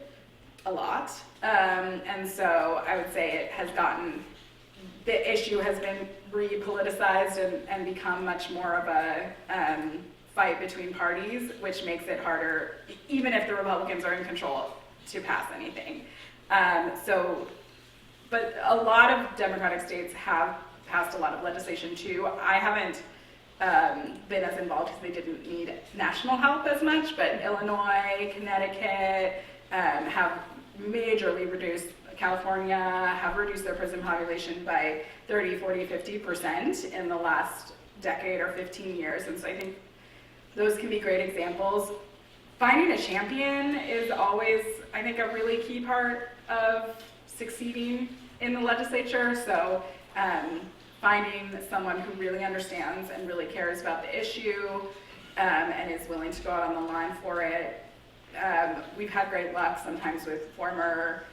a lot. And so I would say it has gotten, the issue has been re-politicized and become much more of a fight between parties, which makes it harder, even if the Republicans are in control, to pass anything. But a lot of Democratic states have passed a lot of legislation too. I haven't been as involved because they didn't need national help as much, but Illinois, Connecticut have majorly reduced, California have reduced their prison population by 30, 40, 50% in the last decade or 15 years. And so I think those can be great examples. Finding a champion is always, I think, a really key part of succeeding in the legislature. So finding someone who really understands and really cares about the issue and is willing to go out on the line for it. We've had great luck sometimes with former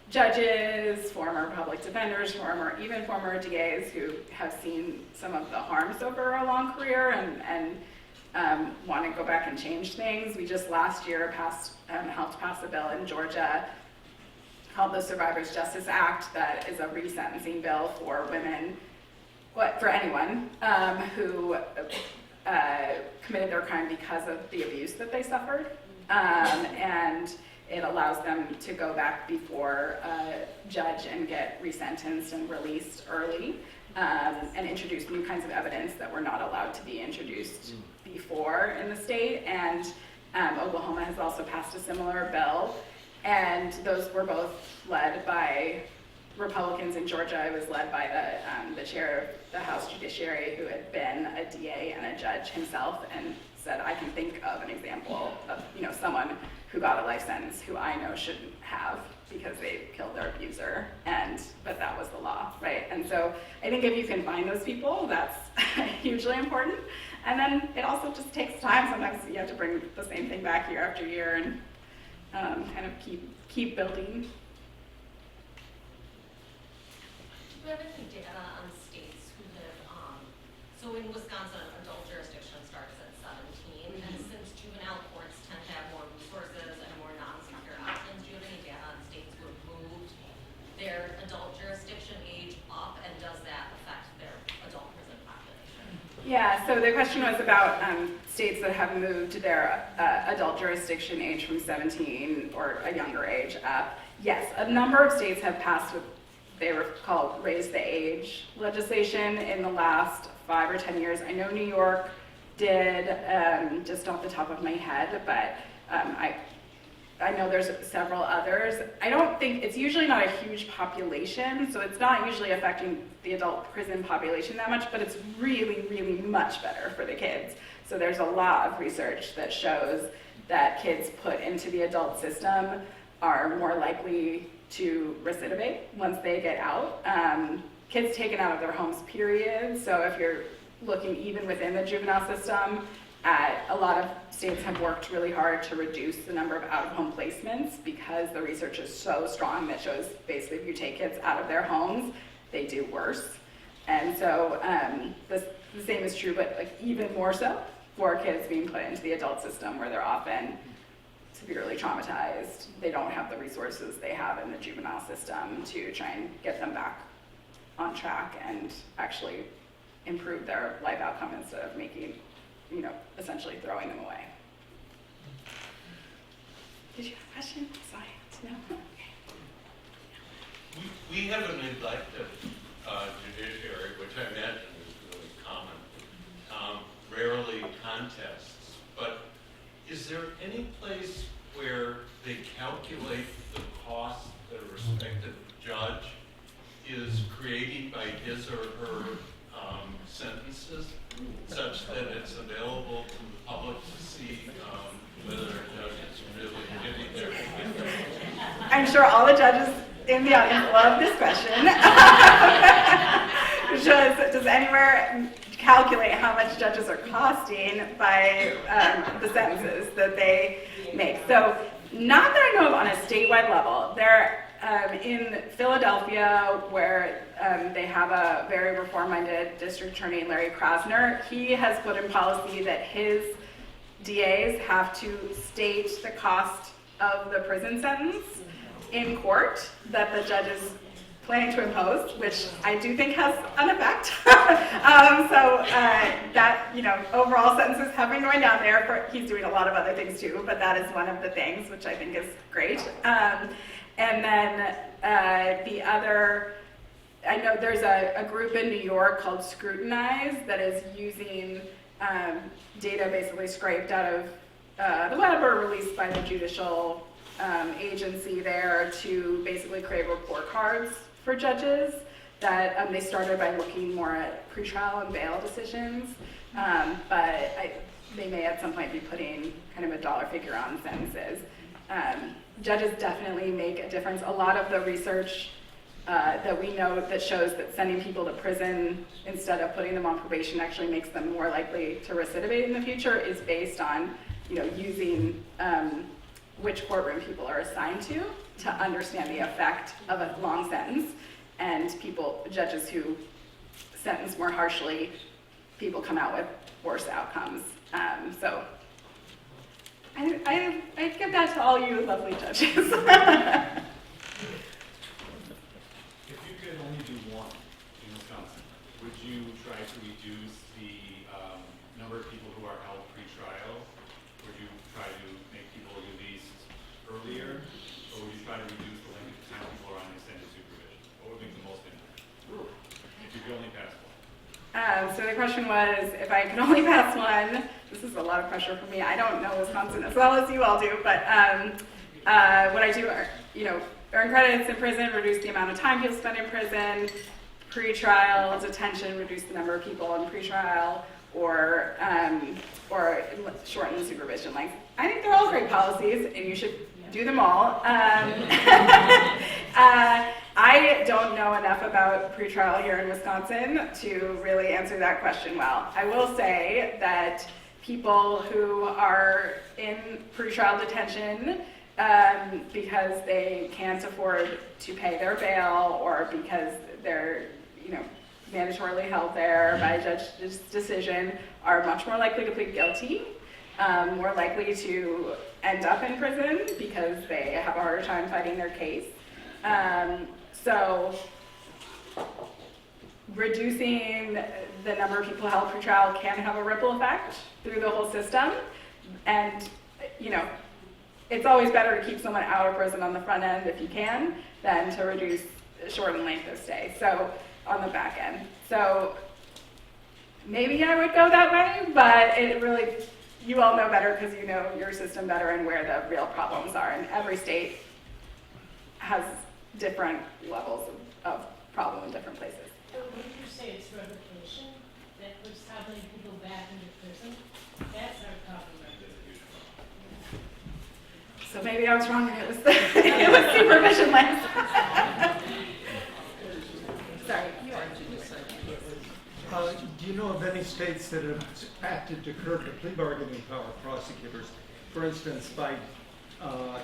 judges, former public defenders, even former DAs who have seen some of the harms over a long career and want to go back and change things. We just last year helped pass a bill in Georgia called the Survivors Justice Act that is a resentencing bill for women, for anyone who committed their crime because of the abuse that they suffered. And it allows them to go back before a judge and get resentenced and released early, and introduce new kinds of evidence that were not allowed to be introduced before in the state. And Oklahoma has also passed a similar bill, and those were both led by Republicans. In Georgia, it was led by the chair of the House Judiciary, who had been a DA and a judge himself, and said, I can think of an example of someone who got a life sentence who I know shouldn't have because they killed their abuser, but that was the law, right? And so I think if you can find those people, that's hugely important. And then it also just takes time. Sometimes you have to bring the same thing back year after year and kind of keep building. Do you have any data on states who have, so in Wisconsin, adult jurisdiction starts at 17, and since juvenile courts tend to have more resources and more non-secure options, do you have any data on states who have moved their adult jurisdiction age up, and does that affect their adult prison population? Yeah, so the question was about states that have moved their adult jurisdiction age from 17 or a younger age up. Yes, a number of states have passed what they were called raise the age legislation in the last 5 or 10 years. I know New York did, just off the top of my head, but I know there's several others. I don't think, it's usually not a huge population, so it's not usually affecting the adult prison population that much, but it's really, really much better for the kids. So there's a lot of research that shows that kids put into the adult system are more likely to recidivate once they get out. Kids taken out of their homes, period. So if you're looking even within the juvenile system, a lot of states have worked really hard to reduce the number of out-of-home placements because the research is so strong that shows basically if you take kids out of their homes, they do worse. And so the same is true, but like even more so for kids being put into the adult system where they're often severely traumatized. They don't have the resources they have in the juvenile system to try and get them back on track and actually improve their life outcome instead of making, essentially throwing them away. Did you have a question? Sorry. No? Okay. We have a neglected judiciary, which I imagine is really common, rarely contests, but is there any place where they calculate the cost that a respective judge is creating by his or her sentences, such that it's available to the public to see whether a judge is really getting their I'm sure all the judges in the audience love this question. Does anywhere calculate how much judges are costing by the sentences that they make? So not that I know of on a statewide level. There in Philadelphia, where they have a very reform-minded district attorney, Larry Krasner, he has put in policy that his DAs have to state the cost of the prison sentence in court that the judge is planning to impose, which I do think has an effect. That, overall sentences have been going down there. He's doing a lot of other things too, but that is one of the things, which I think is great. And then the other, I know there's a group in New York called Scrutinize that is using data basically scraped out of the web or released by the judicial agency there to basically create report cards for judges that they started by looking more at pretrial and bail decisions, but they may at some point be putting kind of a dollar figure on sentences. Judges definitely make a difference. A lot of the research that we know that shows that sending people to prison instead of putting them on probation actually makes them more likely to recidivate in the future is based on, using which courtroom people are assigned to understand the effect of a long sentence. And judges who sentence more harshly, people come out with worse outcomes. So I give that to all you lovely judges. If you could only do one in Wisconsin, would you try to reduce the number of people who are held pre-trial? Would you try to make people released earlier? Or would you try to reduce the length of time people are on extended supervision? What would make the most impact? If you could only pass one. So the question was, if I could only pass one, this is a lot of pressure for me. I don't know Wisconsin as well as you all do, but what I do are, earn credits in prison, reduce the amount of time people spend in prison, pre-trial detention, reduce the number of people in pre-trial, or shorten the supervision length. I think they're all great policies, and you should do them all. I don't know enough about pretrial here in Wisconsin to really answer that question well. I will say that people who are in pretrial detention because they can't afford to pay their bail or because they're, mandatorily held there by a judge's decision are much more likely to plead guilty, more likely to end up in prison because they have a harder time fighting their case. So reducing the number of people held pre-trial can have a ripple effect through the whole system. And, it's always better to keep someone out of prison on the front end if you can than to shorten length of stay. So on the back end. So maybe I would go that way, but it really, you all know better because you know your system better and where the real problems are. And every state has different levels of problem in different places. So when you say it's revocation, that puts how many people back into prison? That's our problem. So maybe I was wrong and it was supervision length. Sorry. Do you know of any states that have acted to curb the plea bargaining power of prosecutors, for instance, by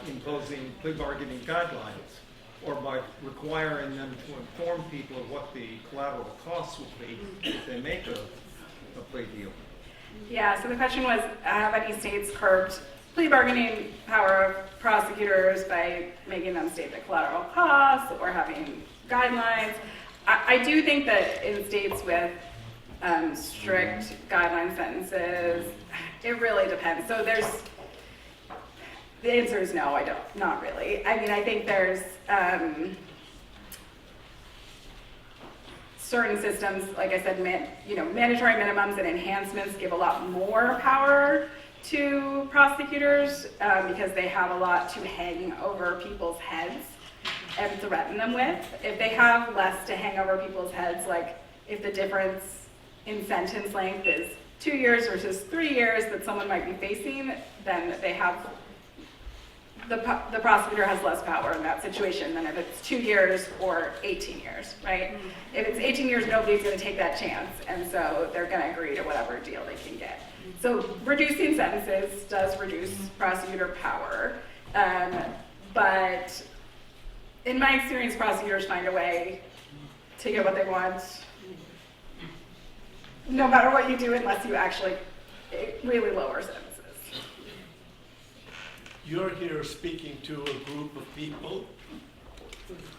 imposing plea bargaining guidelines or by requiring them to inform people of what the collateral costs will be if they make a plea deal? Yeah, so the question was, have any states curbed plea bargaining power of prosecutors by making them state the collateral costs or having guidelines? I do think that in states with strict guideline sentences, it really depends. So the answer is no, I don't, not really. I mean, I think there's certain systems, like I said, mandatory minimums and enhancements give a lot more power to prosecutors because they have a lot to hang over people's heads and threaten them with. If they have less to hang over people's heads, like if the difference in sentence length is 2 years versus 3 years that someone might be facing, then they have, the prosecutor has less power in that situation than if it's 2 years or 18 years, right? Mm-hmm. If it's 18 years, nobody's gonna take that chance, and so they're gonna agree to whatever deal they can get. So reducing sentences does reduce prosecutor power, but in my experience, prosecutors find a way to get what they want, no matter what you do, unless you actually really lower sentences. You're here speaking to a group of people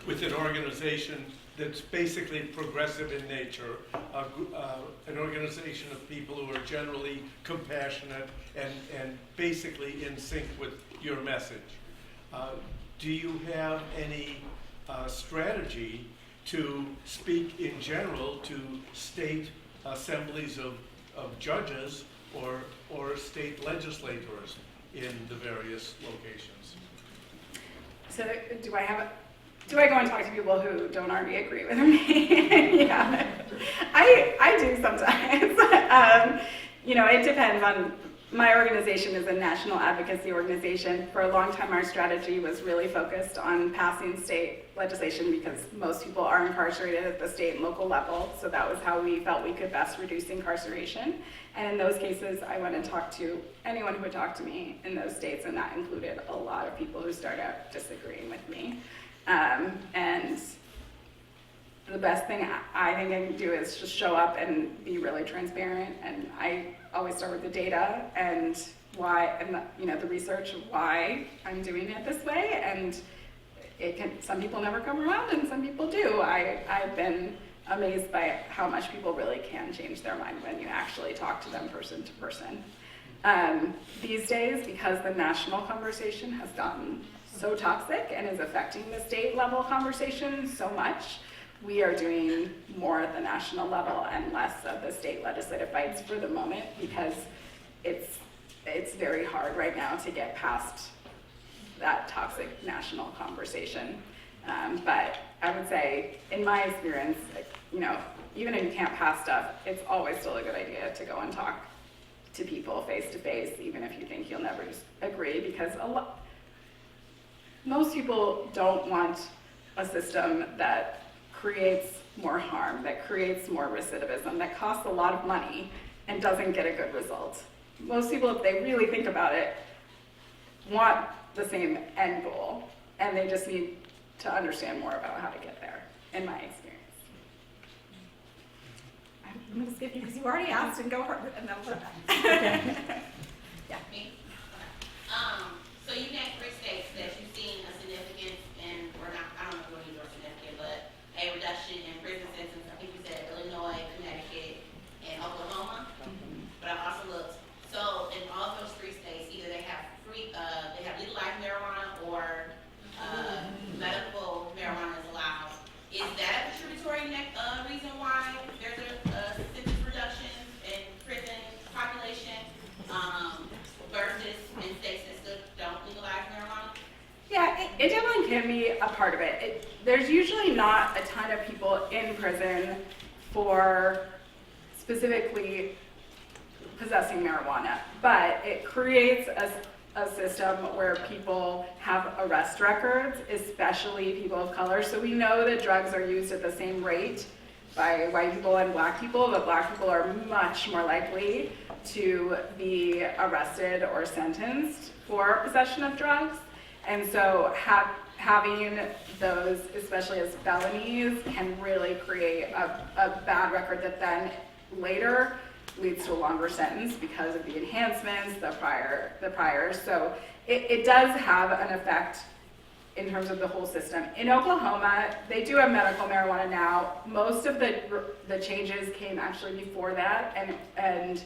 with an organization that's basically progressive in nature, an organization of people who are generally compassionate and basically in sync with your message. Do you have any strategy to speak in general to state assemblies of judges or state legislators in the various locations? So do I go and talk to people who don't already agree with me? Yeah, I do sometimes. It depends on, my organization is a national advocacy organization. For a long time, our strategy was really focused on passing state legislation because most people are incarcerated at the state and local level. So that was how we felt we could best reduce incarceration. And in those cases, I went and talked to anyone who would talk to me in those states, and that included a lot of people who started out disagreeing with me. And the best thing I think I can do is just show up and be really transparent. And I always start with the data and why, and the research of why I'm doing it this way. And some people never come around, and some people do. I've been amazed by how much people really can change their mind when you actually talk to them person to person. These days, because the national conversation has gotten so toxic and is affecting the state level conversation so much, we are doing more at the national level and less of the state legislative fights for the moment, because it's very hard right now to get past that toxic national conversation. But I would say, in my experience, even if you can't pass stuff, it's always still a good idea to go and talk to people face to face, even if you think you'll never agree, because most people don't want a system that creates more harm, that creates more recidivism, that costs a lot of money and doesn't get a good result. Most people, if they really think about it, want the same end goal, and they just need to understand more about how to get there, in my experience. I'm going to skip you because you already asked, and go harder, and then we'll go back. Yeah. Me? So you named 3 states that you've seen a significance in, or not, I don't know what these are significant, but a reduction in prison sentences. I think you said Illinois, Connecticut, and Oklahoma. But I also looked, so in all of those 3 states, either they have they have legalized marijuana or medical marijuana is allowed. Is that a contributory reason why there's a sentence reduction in prison population versus in states that still don't legalize marijuana? Yeah, it definitely can be a part of it. There's usually not a ton of people in prison for specifically possessing marijuana, but it creates a system where people have arrest records, especially people of color. So we know that drugs are used at the same rate by white people and black people, but black people are much more likely to be arrested or sentenced for possession of drugs. And so having those, especially as felonies, can really create a bad record that then later leads to a longer sentence because of the enhancements, the priors. So it does have an effect in terms of the whole system. In Oklahoma, they do have medical marijuana now. Most of the changes came actually before that, and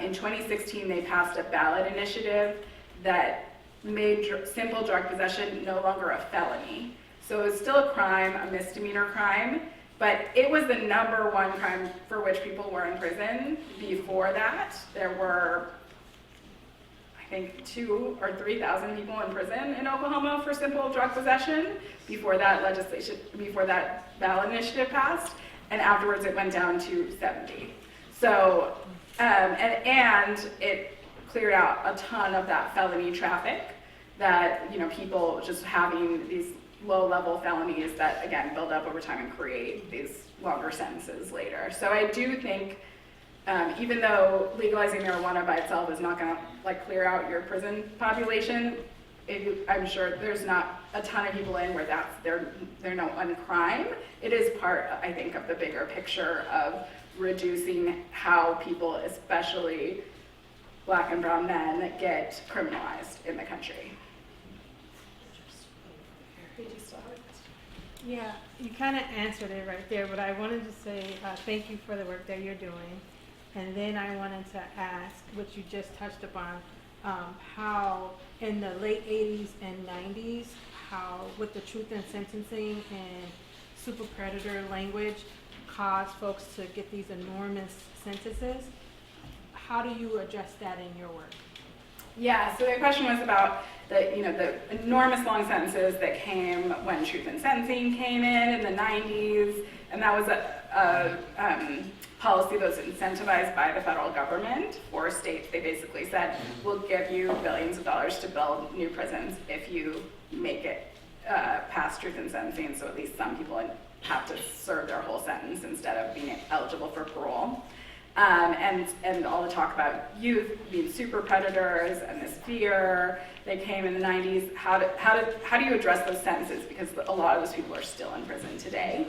in 2016 they passed a ballot initiative that made simple drug possession no longer a felony. So it was still a crime, a misdemeanor crime, but it was the #1 crime for which people were in prison. Before that, there were, I think, 2,000 or 3,000 people in prison in Oklahoma for simple drug possession before that ballot initiative passed, and afterwards it went down to 70. So, and it cleared out a ton of that felony traffic, that, people just having these low-level felonies that, again, build up over time and create these longer sentences later. So I do think, even though legalizing marijuana by itself is not going to clear out your prison population, I'm sure there's not a ton of people in where they're no one crime. It is part, I think, of the bigger picture of reducing how people, especially Black and brown men, get criminalized in the country. Yeah, you kind of answered it right there, but I wanted to say thank you for the work that you're doing. And then I wanted to ask, which you just touched upon, how in the late 80s and 90s, how with the truth in sentencing and super predator language caused folks to get these enormous sentences. How do you address that in your work? Yeah, so the question was about the enormous long sentences that came when truth in sentencing came in the 90s, and that was a policy that was incentivized by the federal government for states. They basically said, we'll give you billions of dollars to build new prisons if you make it past truth in sentencing, so at least some people have to serve their whole sentence instead of being eligible for parole. And all the talk about youth being super predators and this fear that came in the 90s. How do you address those sentences? Because a lot of those people are still in prison today.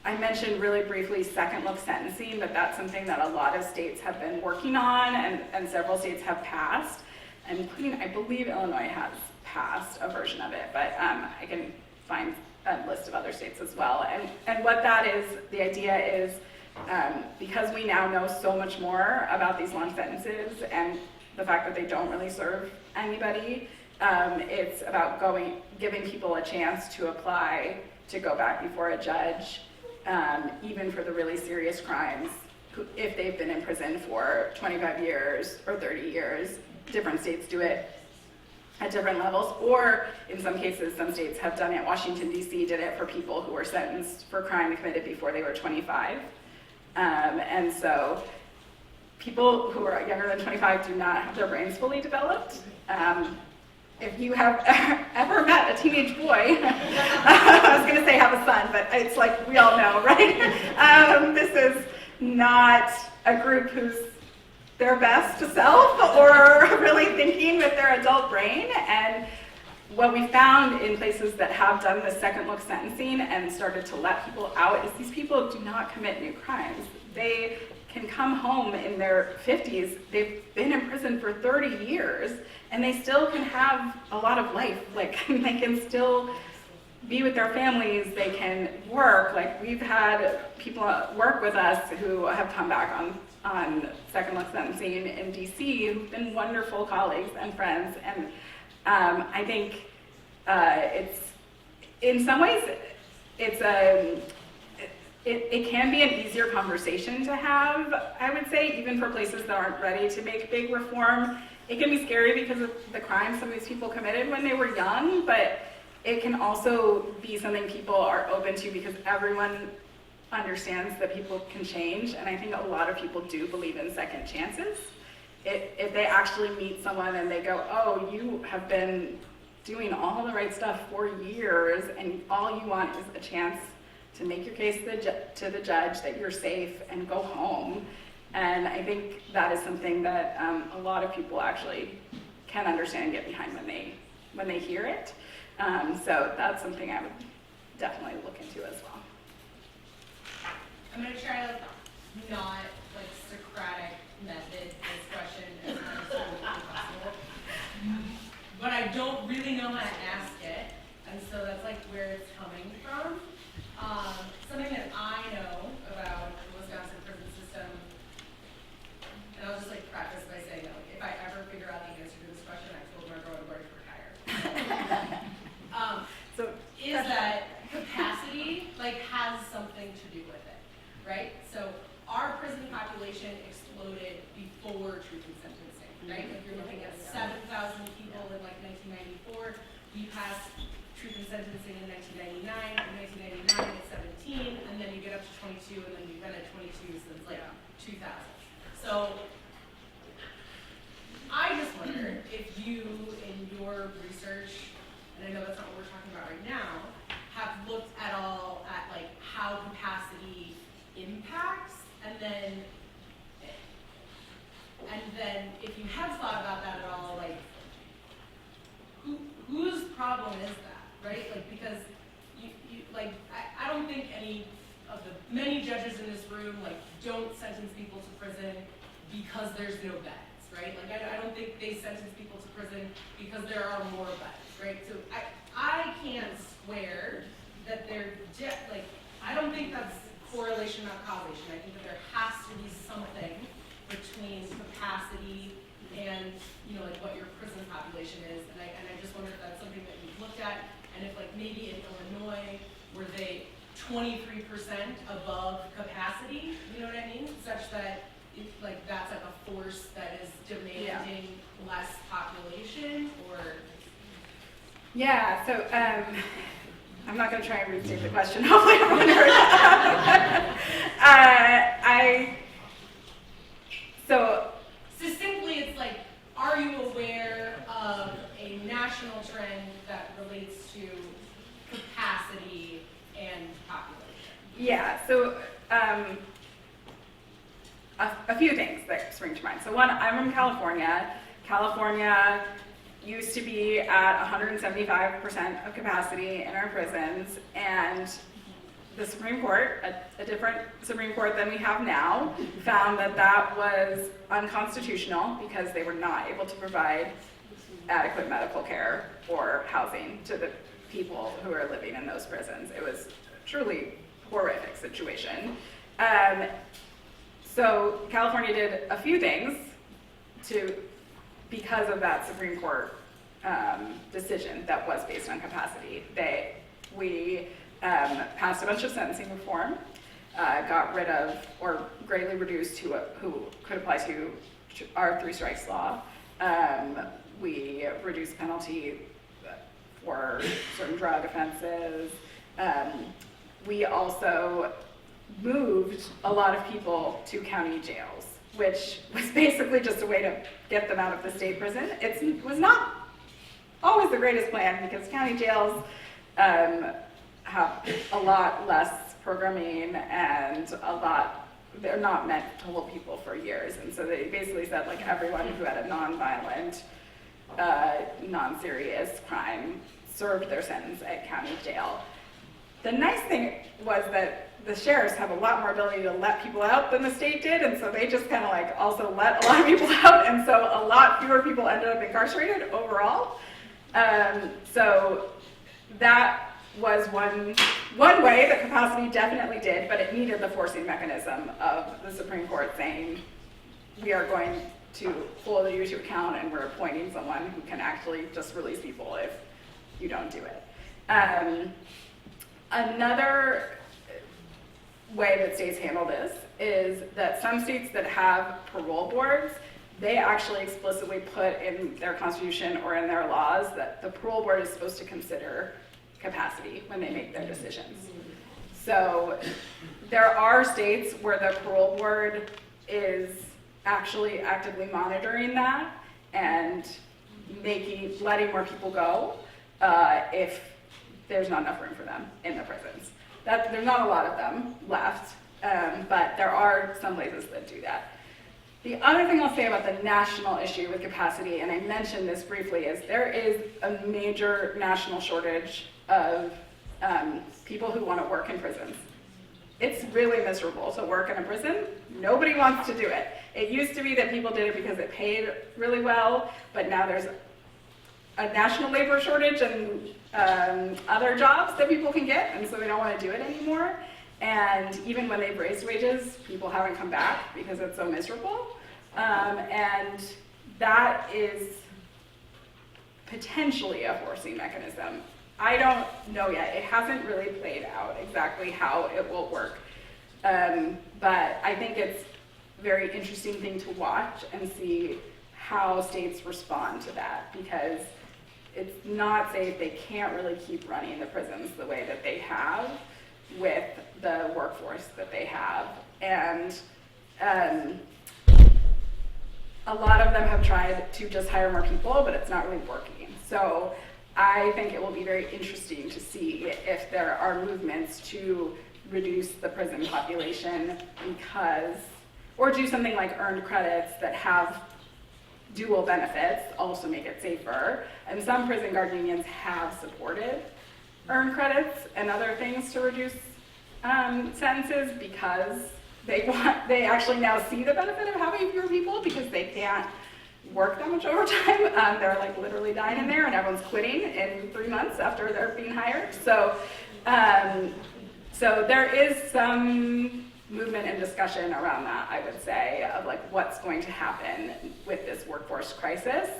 I mentioned really briefly second look sentencing, but that's something that a lot of states have been working on, and several states have passed, including, I believe, Illinois has passed a version of it, but I can find a list of other states as well. And what that is, the idea is, because we now know so much more about these long sentences and the fact that they don't really serve anybody, it's about giving people a chance to apply to go back before a judge, even for the really serious crimes, if they've been in prison for 25 years or 30 years. Different states do it at different levels, or in some cases, some states have done it. Washington, D.C. did it for people who were sentenced for crime committed before they were 25. And so people who are younger than 25 do not have their brains fully developed. If you have ever met a teenage boy, I was gonna say have a son, but it's like we all know, right? This is not a group who's their best self or really thinking with their adult brain. And what we found in places that have done the second look sentencing and started to let people out is these people do not commit new crimes. They can come home in their 50s, they've been in prison for 30 years, and they still can have a lot of life. Like, they can still be with their families, they can work. Like, we've had people work with us who have come back on second look sentencing in DC who've been wonderful colleagues and friends. And I think it's, in some ways, it can be an easier conversation to have, I would say, even for places that aren't ready to make big reform. It can be scary because of the crimes some of these people committed when they were young, but it can also be something people are open to because everyone understands that people can change, and I think a lot of people do believe in second chances. If they actually meet someone and they go, oh, you have been doing all the right stuff for years, and all you want is a chance to make your case to the judge that you're safe and go home. And I think that is something that a lot of people actually can understand and get behind when they hear it. So that's something I would definitely look into as well. I'm gonna try to not like Socratic method this question as much as possible. But I don't really know how to ask it, and so that's like where it's coming from. Something that I know about the Wisconsin prison system, and I'll just like preface by saying that like, if I ever figure out the answer to this question, I told Margot I'm going to retire. Is that capacity like has something to do with it, right? So our prison population exploded before truth in sentencing, right? Like you're looking at 7,000 people in like 1994. We passed truth in sentencing in 1999. In 1999 it's 17, and then you get up to 22, and then you've been at 22 since like 2000. So I just wonder if you, in your research, and I know that's not what we're talking about right now, have looked at all at like how capacity impacts, and then if you have thought about that at all, because there's no beds, right? Like, I don't think they sentence people to prison because there are more beds, right? So I can't swear that they're, like, I don't think that's correlation, not causation. I think that there has to be something between capacity and, you know, like what your prison population is. And I just wonder if that's something that you've looked at, and if, like, maybe in Illinois, were they 23% above capacity, you know what I mean? Such that, like, that's like a force that is demanding less population, or? Yeah, so I'm not going to try and restate the question. Hopefully everyone heard that. So succinctly, it's like, are you aware of a national trend that relates to capacity and population? Yeah, so a few things that spring to mind. So one, I'm from California. California used to be at 175% of capacity in our prisons, and the Supreme Court, a different Supreme Court than we have now, found that that was unconstitutional because they were not able to provide adequate medical care or housing to the people who are living in those prisons. It was a truly horrific situation. So California did a few things because of that Supreme Court decision that was based on capacity. We passed a bunch of sentencing reform, got rid of or greatly reduced who could apply to our 3 strikes law. We reduced penalty for certain drug offenses. We also moved a lot of people to county jails, which was basically just a way to get them out of the state prison. It was not always the greatest plan because county jails have a lot less programming and they're not meant to hold people for years. And so they basically said, like, everyone who had a non-violent, non-serious crime served their sentence at county jail. The nice thing was that the sheriffs have a lot more ability to let people out than the state did, and so they just kind of like also let a lot of people out, and so a lot fewer people ended up incarcerated overall. So that was one way that capacity definitely did, but it needed the forcing mechanism of the Supreme Court saying, we are going to hold you to account and we're appointing someone who can actually just release people if you don't do it. Another way that states handle this is that some states that have parole boards, they actually explicitly put in their constitution or in their laws that the parole board is supposed to consider capacity when they make their decisions. So there are states where the parole board is actually actively monitoring that and letting more people go if there's not enough room for them in the prisons. There's not a lot of them left, but there are some places that do that. The other thing I'll say about the national issue with capacity, and I mentioned this briefly, is there is a major national shortage of people who want to work in prisons. It's really miserable to work in a prison. Nobody wants to do it. It used to be that people did it because it paid really well, but now there's a national labor shortage and other jobs that people can get, and so they don't want to do it anymore. And even when they've raised wages, people haven't come back because it's so miserable. And that is potentially a forcing mechanism. I don't know yet. It hasn't really played out exactly how it will work. But I think it's a very interesting thing to watch and see how states respond to that, because it's not safe. They can't really keep running the prisons the way that they have with the workforce that they have. And a lot of them have tried to just hire more people, but it's not really working. So I think it will be very interesting to see if there are movements to reduce the prison population or do something like earned credits that have dual benefits, also make it safer. And some prison guard unions have supported earned credits and other things to reduce sentences because they actually now see the benefit of having fewer people because they can't work that much overtime. They're like literally dying in there, and everyone's quitting in 3 months after they're being hired. So, so there is some movement and discussion around that, I would say, of like what's going to happen with this workforce crisis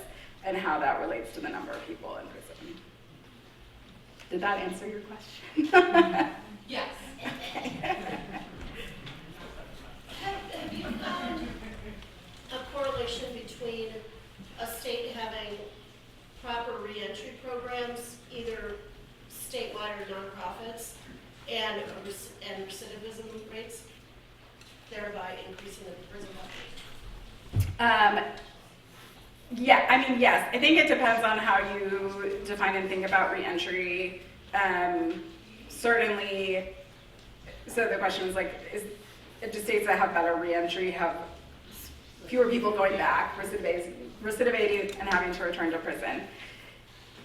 and how that relates to the number of people in prison. Did that answer your question? Yes. Have you found a correlation between a state having proper reentry programs, either statewide or nonprofits, and recidivism rates, thereby increasing the prison population? Yeah, I mean, yes. I think it depends on how you define and think about reentry. Certainly, so the question was like, do states that have better reentry have fewer people going back, recidivating and having to return to prison?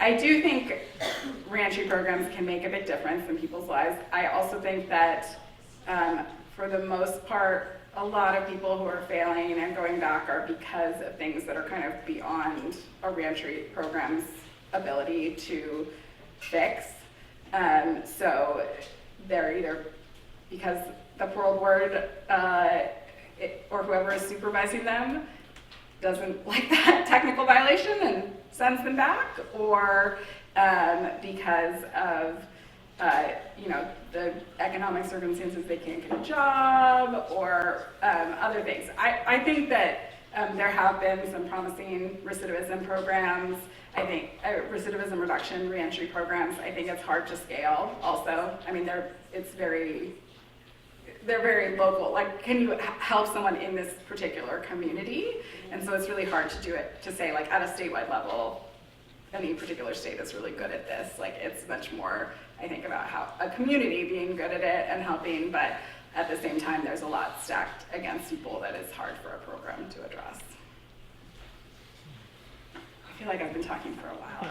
I do think reentry programs can make a big difference in people's lives. I also think that for the most part, a lot of people who are failing and going back are because of things that are kind of beyond a reentry program's ability to fix. So they're either because the parole board or whoever is supervising them doesn't like that technical violation and sends them back, or because of the economic circumstances, they can't get a job, or other things. I think that there have been some promising recidivism programs. I think recidivism reduction, reentry programs, I think it's hard to scale also. I mean, they're very local. Like, can you help someone in this particular community? And so it's really hard to do it, to say like at a statewide level, any particular state is really good at this. Like, it's much more, I think, about how a community being good at it and helping, but at the same time, there's a lot stacked against people that is hard for a program to address. I feel like I've been talking for a while.